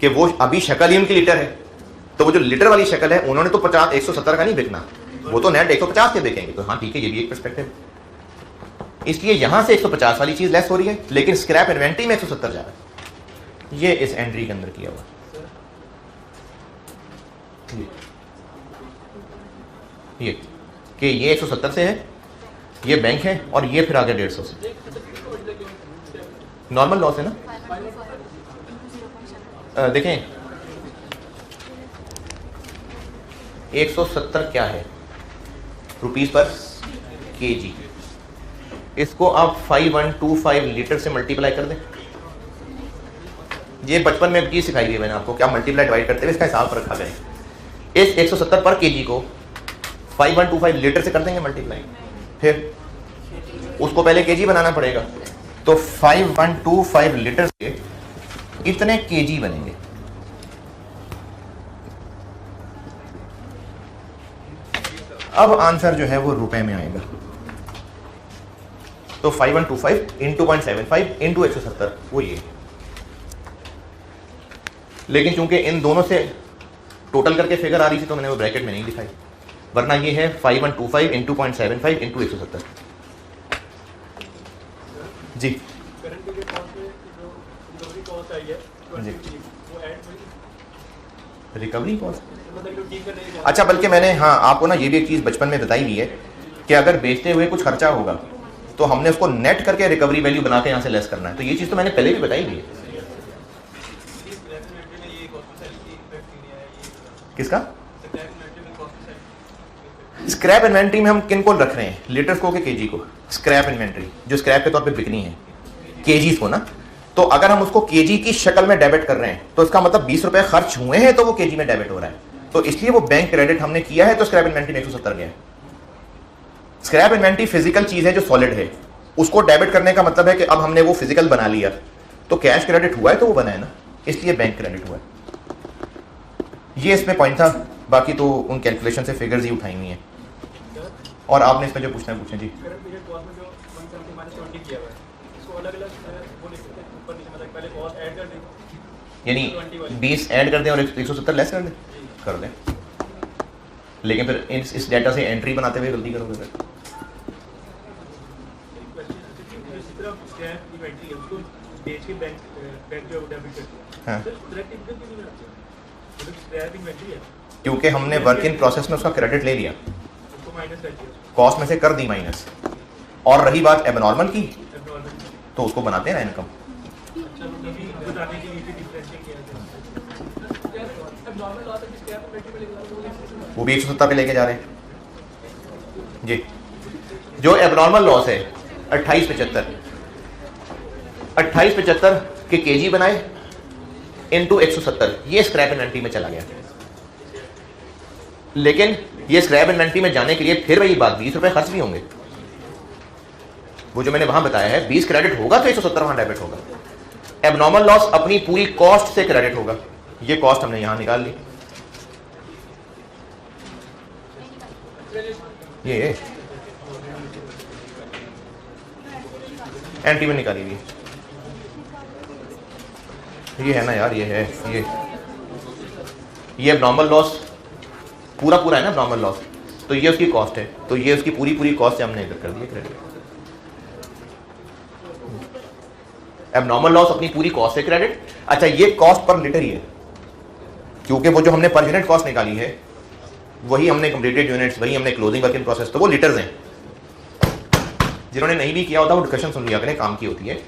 कि वो अभी शक्ल ही उनकी लीटर है, तो वो जो लीटर वाली शक्ल है उन्होंने तो 170 का नहीं बिकना, वो तो नेट 150 के बिकेंगे। तो हाँ ठीक है, ये भी एक पर्सपेक्टिव। इसलिए यहां से 150 वाली चीज लेस हो रही है, लेकिन स्क्रैप इन्वेंट्री में 170 जा रहा है। ये इस एंट्री के अंदर किया हुआ ये कि ये 170 से है, ये बैंक है, और ये फिर आगे 150 से। नॉर्मल लॉस है ना। देखें 170 क्या है रुपीस पर केजी। इसको आप 5125 लीटर से मल्टीप्लाई कर दें। ये बचपन में चीज सिखाई गई मैंने आपको, क्या मल्टीप्लाई डिवाइड करते हुए इसका हिसाब रखा गया। इस 170 पर केजी को 5125 लीटर से कर देंगे मल्टीप्लाई, फिर उसको पहले केजी बनाना पड़ेगा। तो 5125 लीटर से इतने केजी बनेंगे। अब आंसर जो है वो रुपए में आएगा। तो 5125 इंटू 0.75 इंटू 170 वो ये। लेकिन चूंकि इन दोनों से टोटल करके फिगर आ रही थी तो मैंने वो ब्रैकेट में नहीं दिखाई, वरना ये है 5125 इंटू 0.75 इंटू 170। जी रिकवरी कॉस्ट, अच्छा बल्कि मैंने हाँ आपको ना ये भी एक चीज़ बचपन में बताई हुई है कि अगर बेचते हुए कुछ खर्चा होगा तो हमने उसको नेट करके रिकवरी वैल्यू बना के यहाँ से लेस करना है। तो ये चीज़ तो मैंने पहले भी बताई हुई है। किसका स्क्रैप इन्वेंट्री में हम किन को रख रहे हैं, लीटर्स को कि केजी को? स्क्रैप इन्वेंट्री जो स्क्रैप के तौर पे बिकनी है, केजीज को ना। तो अगर हम उसको केजी की शक्ल में डेबिट कर रहे हैं तो इसका मतलब 20 रुपए खर्च हुए हैं तो वो केजी में डेबिट हो रहा है। तो इसलिए वो बैंक क्रेडिट हमने किया है, तो स्क्रैप इन्वेंट्री में 170 गया है। स्क्रैप इन्वेंट्री फिजिकल चीज है जो सॉलिड है, उसको डेबिट करने का मतलब है कि अब हमने वो फिजिकल बना लिया, तो कैश क्रेडिट हुआ है तो वो बना है ना, इसलिए बैंक क्रेडिट हुआ है। ये इसमें पॉइंट था, बाकी तो उन कैलकुलेशन से फिगर्स ही उठाई हुई हैं। और आपने इसमें जो पूछना है पूछें जी। यानी 20 ऐड कर दें और 170 लेस कर दें, कर दें। लेकिन फिर इस डेटा से एंट्री बनाते हुए गलती करोगे फिर। हाँ। क्योंकि हमने वर्क इन प्रोसेस में उसका क्रेडिट ले लिया, कॉस्ट में से कर दी माइनस। और रही बात एबनॉर्मल की, तो उसको बनाते हैं ना इनकम। वो भी 170 पे लेके जा रहे हैं जी। जो एबनॉर्मल लॉस है 2875 के केजी बनाए इनटू 170, ये स्क्रैप इन्वेंट्री में चला गया। लेकिन ये स्क्रैप इन्वेंट्री में जाने के लिए फिर वही बात, 20 रुपए खर्च भी होंगे। वो जो मैंने वहां बताया है 20 क्रेडिट होगा तो 170 वहां डेबिट होगा। एबनॉर्मल लॉस अपनी पूरी कॉस्ट से क्रेडिट होगा, ये कॉस्ट हमने यहां निकाल ली। ये एंट्री में निकाली हुई, ये है ना यार, ये है ये एबनॉर्मल लॉस पूरा है ना एबनॉर्मल लॉस, तो ये उसकी कॉस्ट है, तो ये उसकी पूरी कॉस्ट से हमने इधर कर दिया क्रेडिट। एबनॉर्मल लॉस अपनी पूरी कॉस्ट से क्रेडिट। अच्छा ये कॉस्ट पर लीटर ही है, क्योंकि वो जो हमने पर यूनिट कॉस्ट निकाली है वही हमने कंप्लीटेड यूनिट्स, वही हमने क्लोजिंग वर्क इन प्रोसेस, तो वो लीटर्स हैं। जिन्होंने नहीं भी किया होता वो डिस्कशन सुन लिया करें, काम की होती है।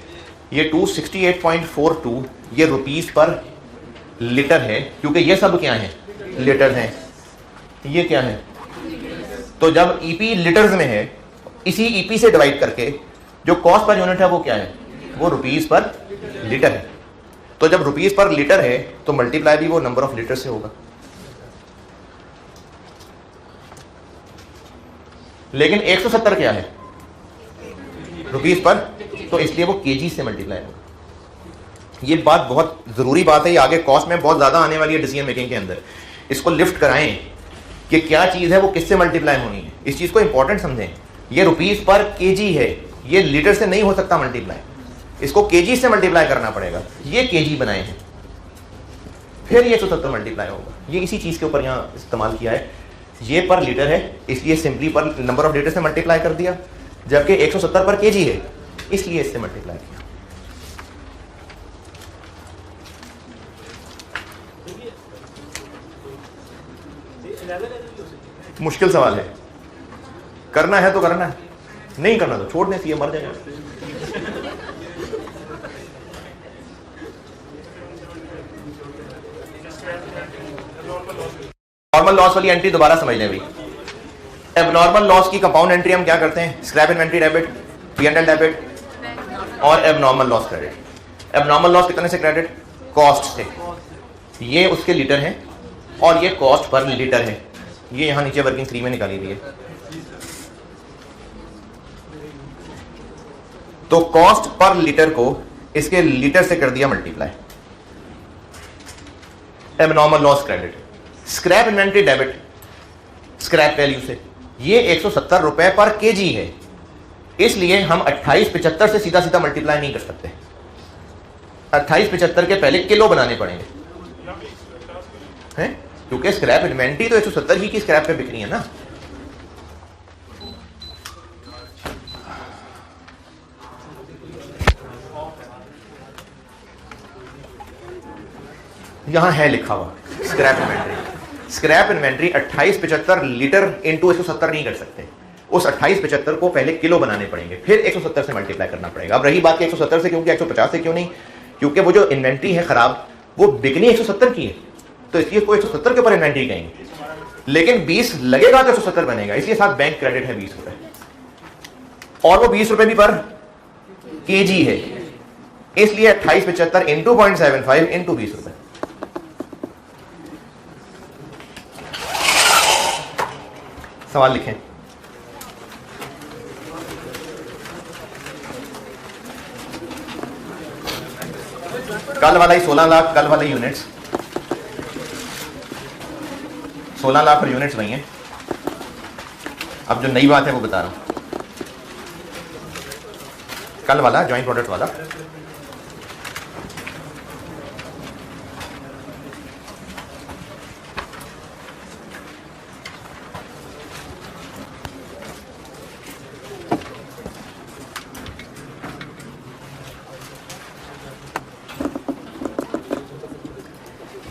ये 268.42 ये रुपीस पर लीटर है, क्योंकि ये सब क्या है लीटर हैं। ये क्या है, तो जब ईपी लीटर्स में है, इसी ईपी से डिवाइड करके जो कॉस्ट पर यूनिट है वो क्या है, वो रुपीस पर लीटर है। तो जब रुपीस पर लीटर है तो मल्टीप्लाई भी वो नंबर ऑफ लीटर से होगा। लेकिन 170 क्या है रुपीस पर, तो इसलिए वो केजी से मल्टीप्लाई होगा। ये बात बहुत जरूरी बात है, ये आगे कॉस्ट में बहुत ज्यादा आने वाली है डिसीजन मेकिंग के अंदर। इसको लिफ्ट कराएं कि क्या चीज है वो किससे मल्टीप्लाई होनी है, इस चीज को इंपॉर्टेंट समझें। ये रुपीस पर केजी है, ये लीटर से नहीं हो सकता मल्टीप्लाई, इसको केजी से मल्टीप्लाई करना पड़ेगा। ये केजी बनाए हैं, फिर ये 170 मल्टीप्लाई होगा। ये इसी चीज के ऊपर यहाँ इस्तेमाल किया है। ये पर लीटर है, इसलिए सिंपली पर नंबर ऑफ लीटर से मल्टीप्लाई कर दिया। जबकि 170 पर केजी है, इसलिए इससे मल्टीप्लाई किया। मुश्किल सवाल है, करना है तो करना है, नहीं करना तो छोड़ने से ये मर जाएगा। नॉर्मल लॉस वाली एंट्री दोबारा समझ लें भाई। एबनॉर्मल लॉस की कंपाउंड एंट्री हम क्या करते हैं? Scrap inventory debit, P&L debit और abnormal loss credit. Abnormal loss कितने से क्रेडिट? कॉस्ट से। ये उसके लीटर है और ये कॉस्ट पर लीटर है। ये यहां नीचे वर्किंग 3 में निकाली हुई है। तो कॉस्ट पर लीटर को इसके लीटर से कर दिया multiply. Abnormal loss credit, scrap inventory debit, scrap value से। ये 170 रुपए पर केजी है, इसलिए हम 2875 से सीधा सीधा मल्टीप्लाई नहीं कर सकते। 2875 के पहले किलो बनाने पड़ेंगे हैं, क्योंकि स्क्रैप इन्वेंट्री तो 170 ही की स्क्रैप पे बिक रही है ना। यहां है लिखा हुआ scrap inventory. Scrap inventory 2875 litre into 170 नहीं कर सकते। उस 2875 को पहले किलो बनाने पड़ेंगे, फिर 170 से मल्टीप्लाई करना पड़ेगा। अब रही बात कि 170 से क्यों कि 150 से क्यों नहीं? क्योंकि वो जो इन्वेंट्री है खराब, वो बिकनी 170 की है, तो इसलिए कोई 170 के ऊपर इन्वेंट्री कहेंगे। लेकिन 20 लगेगा तो 170 बनेगा, इसलिए साथ बैंक क्रेडिट है 20 रुपए, और वो 20 रुपए भी पर केजी है, इसलिए 2875 इंटू 0.75 इंटू 20 रुपए। सवाल लिखें। कल वाला ही 16 लाख, कल वाले यूनिट्स 16 लाख और यूनिट्स वही हैं। अब जो नई बात है वो बता रहा हूं। कल वाला जॉइंट प्रोडक्ट वाला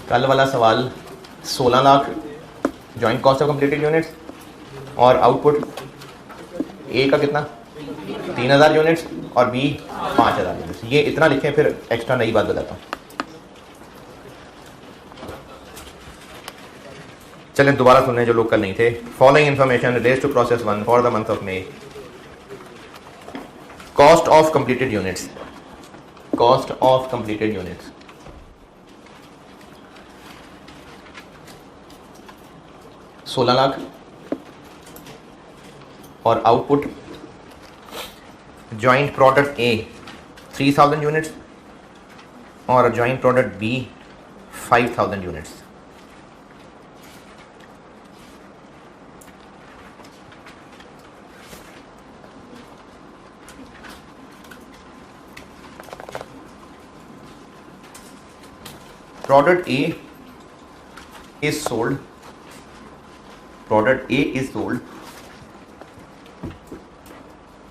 कल वाला सवाल 16 lakh joint cost of completed units और आउटपुट ए का कितना 3000 यूनिट्स और बी 5000 यूनिट्स। ये इतना लिखें, फिर एक्स्ट्रा नई बात बताता हूँ। चलें दोबारा सुनने जो लोग कल नहीं थे। Following information relates to process 1 for the month of May. Cost of completed units, cost of completed units 16 lakh और output joint product A 3000 units और joint product B 5000 units. Product A is sold. Product A is sold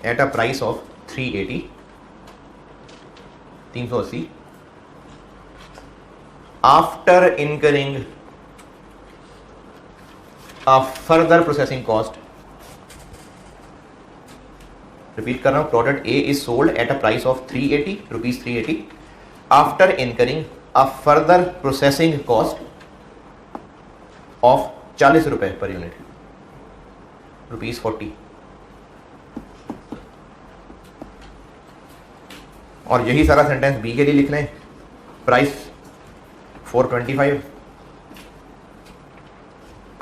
at a price of 380, 380 after incurring a further processing cost. Repeat कर रहा हूँ, product A is sold at a price of 380 rupees 380 after incurring a further processing cost of 40 रुपए per unit, rupees 40। और यही सारा sentence B के लिए लिख लें। प्राइस 425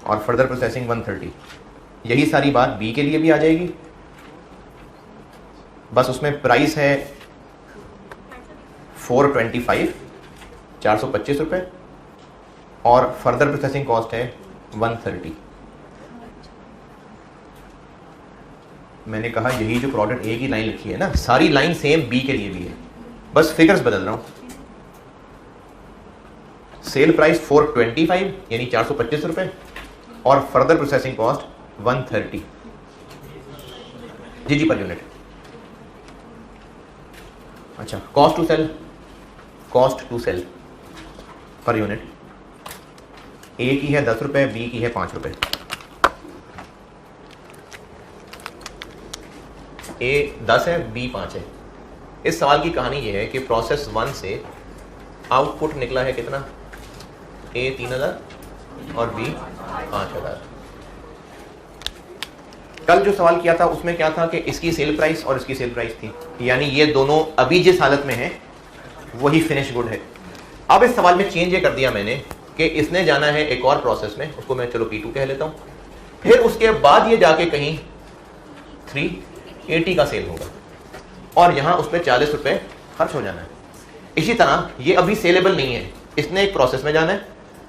और फर्दर प्रोसेसिंग 130। यही सारी बात बी के लिए भी आ जाएगी, बस उसमें प्राइस है 425 425 रुपए और फर्दर प्रोसेसिंग कॉस्ट है 130। मैंने कहा यही जो प्रोडक्ट ए की लाइन लिखी है ना, सारी लाइन सेम बी के लिए भी है, बस फिगर्स बदल रहा हूं। सेल प्राइस 425 यानी 425 रुपए और फर्दर प्रोसेसिंग कॉस्ट 130। जी पर यूनिट। अच्छा, कॉस्ट टू सेल पर यूनिट, ए की है 10 रुपये, बी की है 5 रुपये। ए 10 है, बी 5 है। इस सवाल की कहानी ये है कि प्रोसेस 1 से आउटपुट निकला है कितना, ए 3000 और बी 5000। कल जो सवाल किया था उसमें क्या था कि इसकी सेल प्राइस और इसकी सेल प्राइस थी, यानी ये दोनों अभी जिस हालत में है वही फिनिश गुड है। अब इस सवाल में चेंज ये कर दिया मैंने कि इसने जाना है एक और प्रोसेस में, उसको मैं चलो P2 कह लेता हूं, फिर उसके बाद ये जाके कहीं 380 का सेल होगा और यहां उस पर 40 रुपए खर्च हो जाना है। इसी तरह ये अभी सेलेबल नहीं है, इसने एक प्रोसेस में जाना है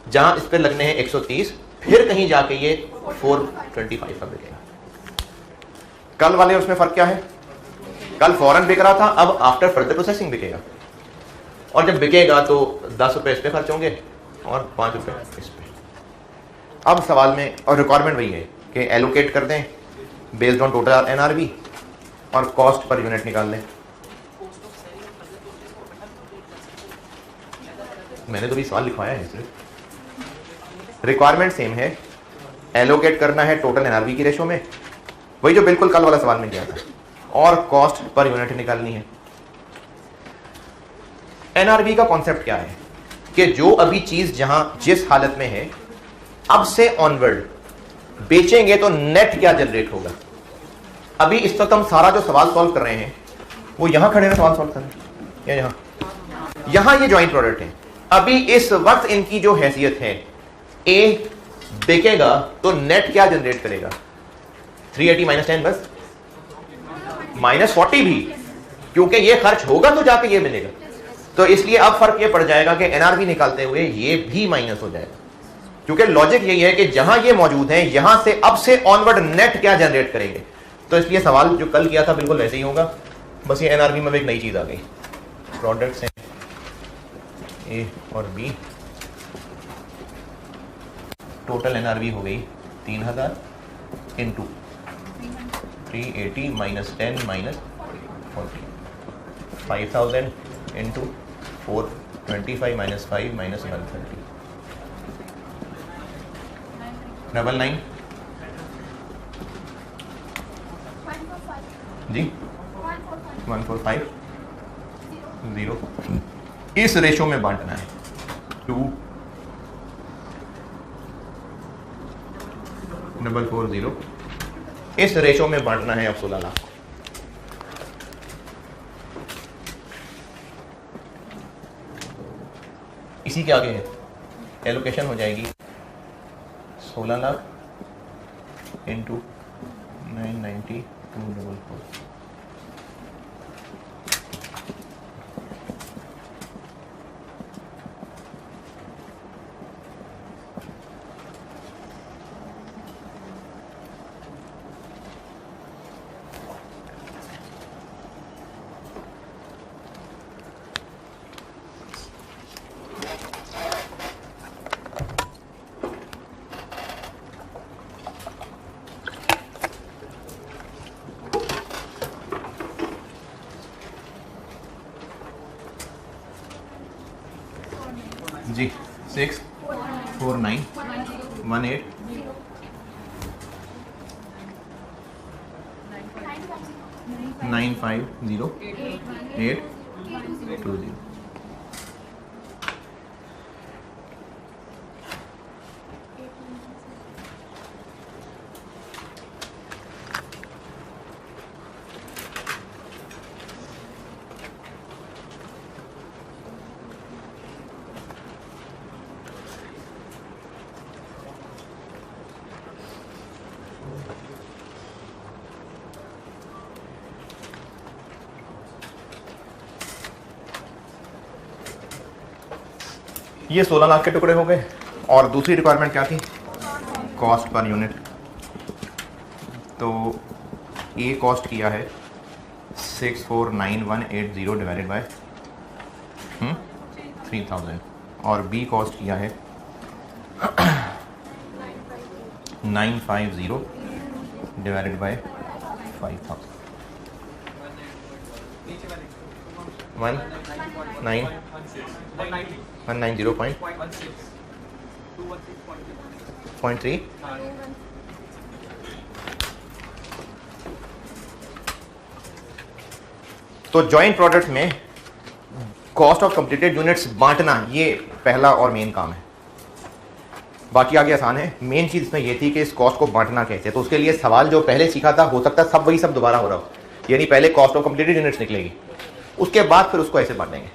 जहां इस पर लगने हैं 130, फिर कहीं जाके ये 425 का बिकेगा। कल वाले उसमें फर्क क्या है, कल फौरन बिक रहा था, अब आफ्टर फर्दर प्रोसेसिंग बिकेगा, और जब बिकेगा तो 10 रुपए इस पे खर्च होंगे और 5 रुपए इस पे। अब सवाल में और रिक्वायरमेंट वही है कि एलोकेट कर दें बेस्ड ऑन टोटल NRV और कॉस्ट पर यूनिट निकाल लें। मैंने तो भी सवाल लिखवाया है सिर्फ। रिक्वायरमेंट सेम है, एलोकेट करना है टोटल NRV की रेशो में, वही जो बिल्कुल कल वाला सवाल में किया था, और कॉस्ट पर यूनिट निकालनी है। NRV का कॉन्सेप्ट क्या है कि जो अभी चीज जहां जिस हालत में है, अब से ऑनवर्ड बेचेंगे तो नेट क्या जनरेट होगा। अभी इस वक्त हम सारा जो सवाल सॉल्व कर रहे हैं वो यहां खड़े हुए सवाल सॉल्व कर रहे हैं, या यहां ये ज्वाइंट प्रोडक्ट है। अभी इस वक्त इनकी जो हैसियत है, ए बिकेगा तो नेट क्या जनरेट करेगा, 380 माइनस 10 बस माइनस 40 भी, क्योंकि ये खर्च होगा तो जाके ये मिलेगा। तो इसलिए अब फर्क ये पड़ जाएगा कि NRV निकालते हुए ये भी माइनस हो जाएगा, क्योंकि लॉजिक यही है कि जहां ये मौजूद है यहां से अब से ऑनवर्ड नेट क्या जनरेट करेंगे। तो इसलिए सवाल जो कल किया था बिल्कुल वैसे ही होगा, बस ये NRV में एक नई चीज आ गई। प्रोडक्ट्स हैं ए और बी, टोटल NRV हो गई 3000 into 380 minus 10 minus 40, 5000 into 425 minus 5 minus 130, 99 जी 145 0। इस रेशो में बांटना है 2440, इस रेशो में बांटना है अब 16 लाख। इसी के आगे है एलोकेशन हो जाएगी 16 लाख इंटू 990 244। जी 649 18 950 820। ये 16 लाख के टुकड़े हो गए। और दूसरी रिक्वायरमेंट क्या थी, कॉस्ट पर यूनिट। तो ए कॉस्ट किया है 649180 डिवाइडेड बाय 3000, और बी कॉस्ट किया है 950 डिवाइडेड बाय 5000। 190.3। तो जॉइंट प्रोडक्ट में कॉस्ट ऑफ कंप्लीटेड यूनिट्स बांटना ये पहला और मेन काम है। बाकी आगे आसान है। मेन चीज इसमें ये थी कि इस कॉस्ट को बांटना कैसे, तो उसके लिए सवाल जो पहले सीखा था हो सकता है सब वही सब दोबारा हो रहा हो, यानी पहले कॉस्ट ऑफ कंप्लीटेड यूनिट्स निकलेगी, उसके बाद फिर उसको ऐसे बांटेंगे।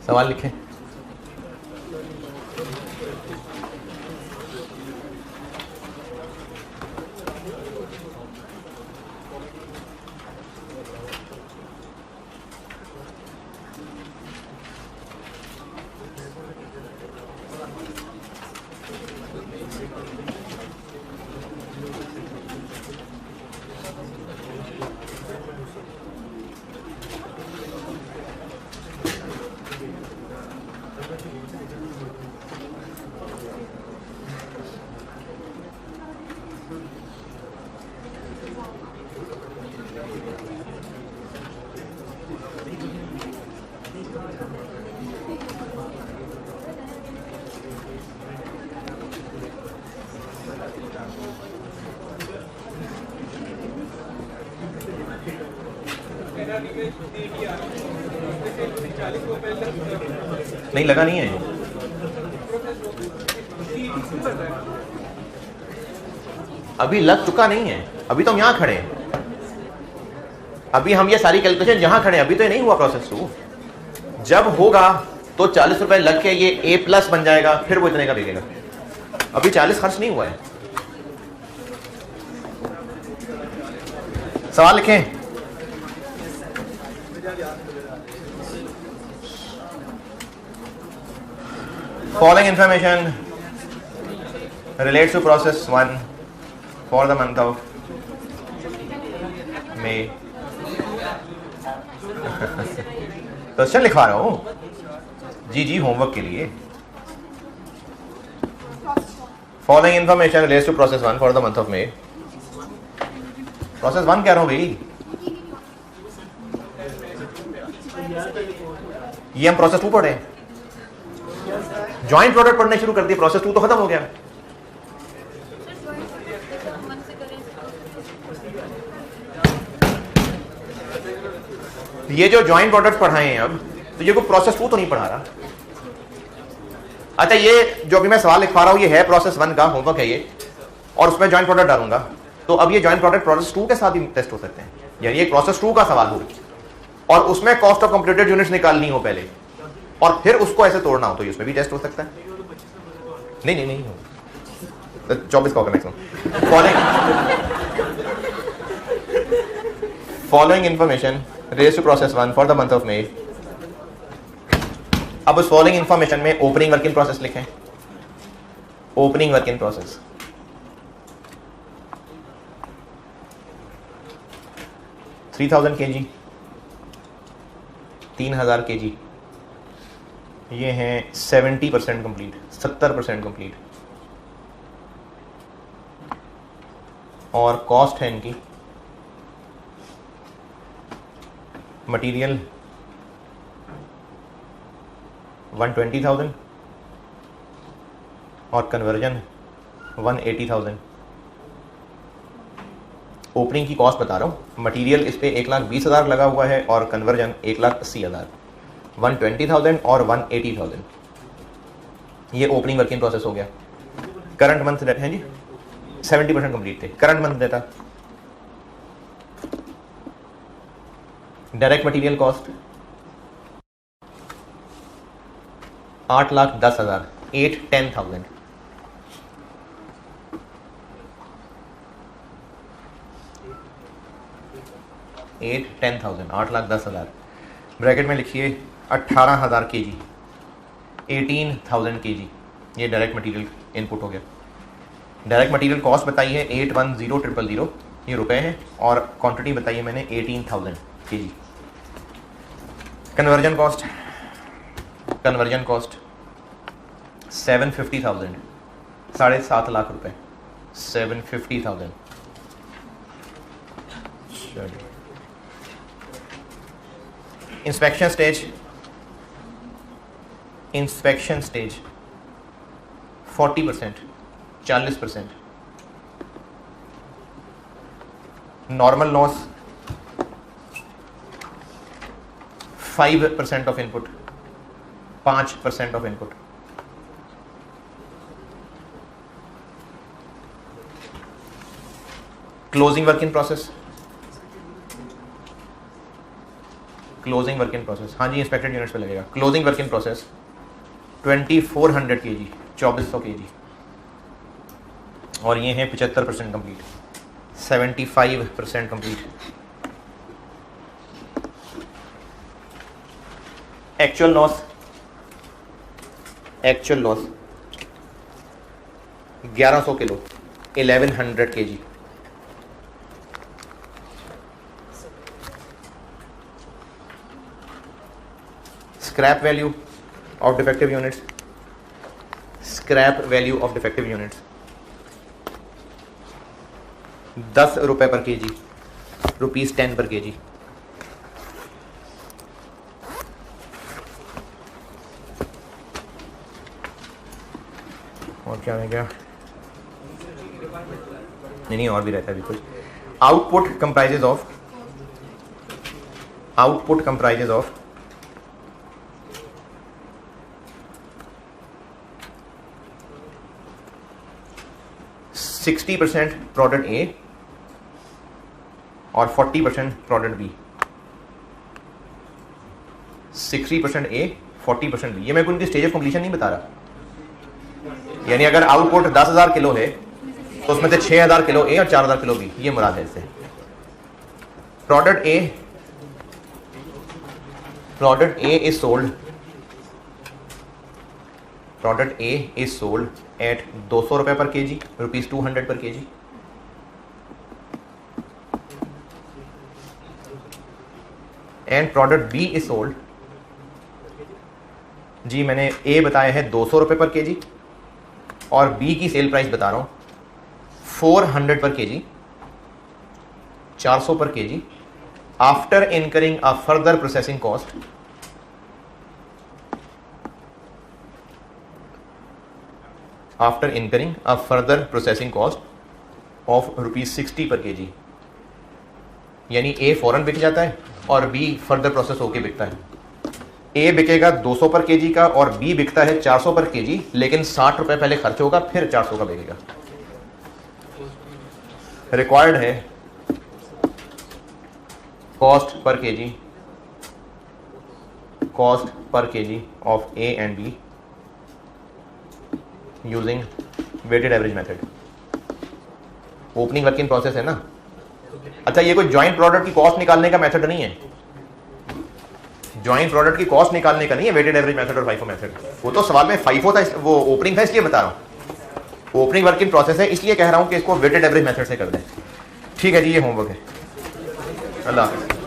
सवाल लिखें। नहीं लगा नहीं है, अभी लग चुका नहीं है, अभी तो हम यहां खड़े हैं, अभी हम ये सारी कैलकुलेशन जहां खड़े हैं, अभी तो ये नहीं हुआ प्रोसेस टू। जब होगा तो 40 रुपए लग के ये ए प्लस बन जाएगा, फिर वो इतने का बिकेगा। अभी 40 खर्च नहीं हुआ है। सवाल लिखें। Following information relates to process 1 for the month of May। Question लिखवा रहा हूँ जी होमवर्क के लिए। Following information relates to process 1 for the month of May। Process 1 कह रहा हूँ भाई, ये हम प्रोसेस 2 पढ़े, जॉइंट प्रोडक्ट पढ़ने शुरू कर दिए, प्रोसेस 2 तो खत्म हो गया। ये जो जॉइंट प्रोडक्ट पढ़ाए हैं अब, तो ये कोई प्रोसेस 2 तो नहीं पढ़ा रहा। अच्छा, ये जो अभी मैं सवाल लिखवा रहा हूं ये है प्रोसेस 1 का होमवर्क है ये, और उसमें जॉइंट प्रोडक्ट डालूंगा। तो अब ये जॉइंट प्रोडक्ट प्रोसेस 2 के साथ भी टेस्ट हो सकते हैं, यानी एक प्रोसेस 2 का सवाल हो और उसमें कॉस्ट ऑफ कंप्लीटेड यूनिट्स निकालनी हो पहले, और फिर उसको ऐसे तोड़ना हो, तो इसमें भी टेस्ट हो सकता है। नहीं 24 का होगा maximum. Following information raise to process 1 for the month of May. अब उस फॉलोइंग इंफॉर्मेशन में ओपनिंग वर्क इन प्रोसेस लिखें। Opening work in process 3000 kg, 3000 kg, ये हैं 70% कंप्लीट, 70% कंप्लीट, और कॉस्ट है इनकी मटेरियल 120,000 और कन्वर्जन 180,000। ओपनिंग की कॉस्ट बता रहा हूँ, मटेरियल इस पे 1,20,000 लगा हुआ है और कन्वर्जन 1,80,000, 120,000 और 180,000। ये ओपनिंग वर्किंग प्रोसेस हो गया। करंट मंथ डेटा है जी 70% कंप्लीट थे। Current month data, direct material cost 8,10,000, 8,10,000। $8,10,000, 8,10,000। Bracket में लिखिए 18,000 kg, 18,000 kg, ये डायरेक्ट मटेरियल इनपुट हो गया। डायरेक्ट मटेरियल कॉस्ट बताई है 810,000, ये रुपए है, और क्वांटिटी बताई है मैंने 18,000 kg। कन्वर्जन कॉस्ट 750,000, 7.5 लाख रुपए, 750,000। Inspection stage 40%, 40%। Normal loss 5% of input, 5% of input. Closing work in process, हाँ जी इंस्पेक्टेड यूनिट्स पे लगेगा। Closing work in process 2400 kg, 2400 kg, और ये है 75% complete, 75% complete. Actual loss 1100 kilo, 1100 kg। Scrap value of defective units, 10 रुपए पर KG, ₹10 पर KG. और क्या है क्या, नहीं और भी रहता है अभी कुछ। आउटपुट कंप्राइजेज ऑफ 60% प्रोडक्ट ए और 40% प्रोडक्ट बी। 60% ए, 40% बी। ये मैं उनकी स्टेज ऑफ कंप्लीशन नहीं बता रहा, यानी अगर आउटपुट 10,000 किलो है तो उसमें से 6,000 किलो ए और 4,000 किलो बी, ये मुराद है इससे। Product A is sold at 200 रुपए पर केजी, ₹200 पर kg. And product B is sold, जी मैंने ए बताया है 200 रुपए पर केजी, और बी की सेल प्राइस बता रहा हूं 400 पर केजी, 400 पर KG, after incurring a further processing cost of ₹60 पर केजी। यानी ए फौरन बिक जाता है और बी फर्दर प्रोसेस होके बिकता है। ए बिकेगा 200 पर केजी का और बी बिकता है 400 पर केजी, लेकिन 60 रुपए पहले खर्च होगा, फिर 400 का बिकेगा। रिक्वायर्ड है कॉस्ट पर kg of A and B using weighted average method. Opening work in process है ना। अच्छा, ये कोई ज्वाइंट प्रोडक्ट की कॉस्ट निकालने का मेथड नहीं है, वेटेड एवरेज मेथड और फाइफो मेथड। वो तो सवाल में फाइफो था, वो ओपनिंग था इसलिए बता रहा हूँ। ओपनिंग वर्क इन प्रोसेस है इसलिए कह रहा हूँ कि इसको वेटेड एवरेज मेथड से कर दें। ठीक है जी, ये होमवर्क है। अल्लाह हाफ़िज़।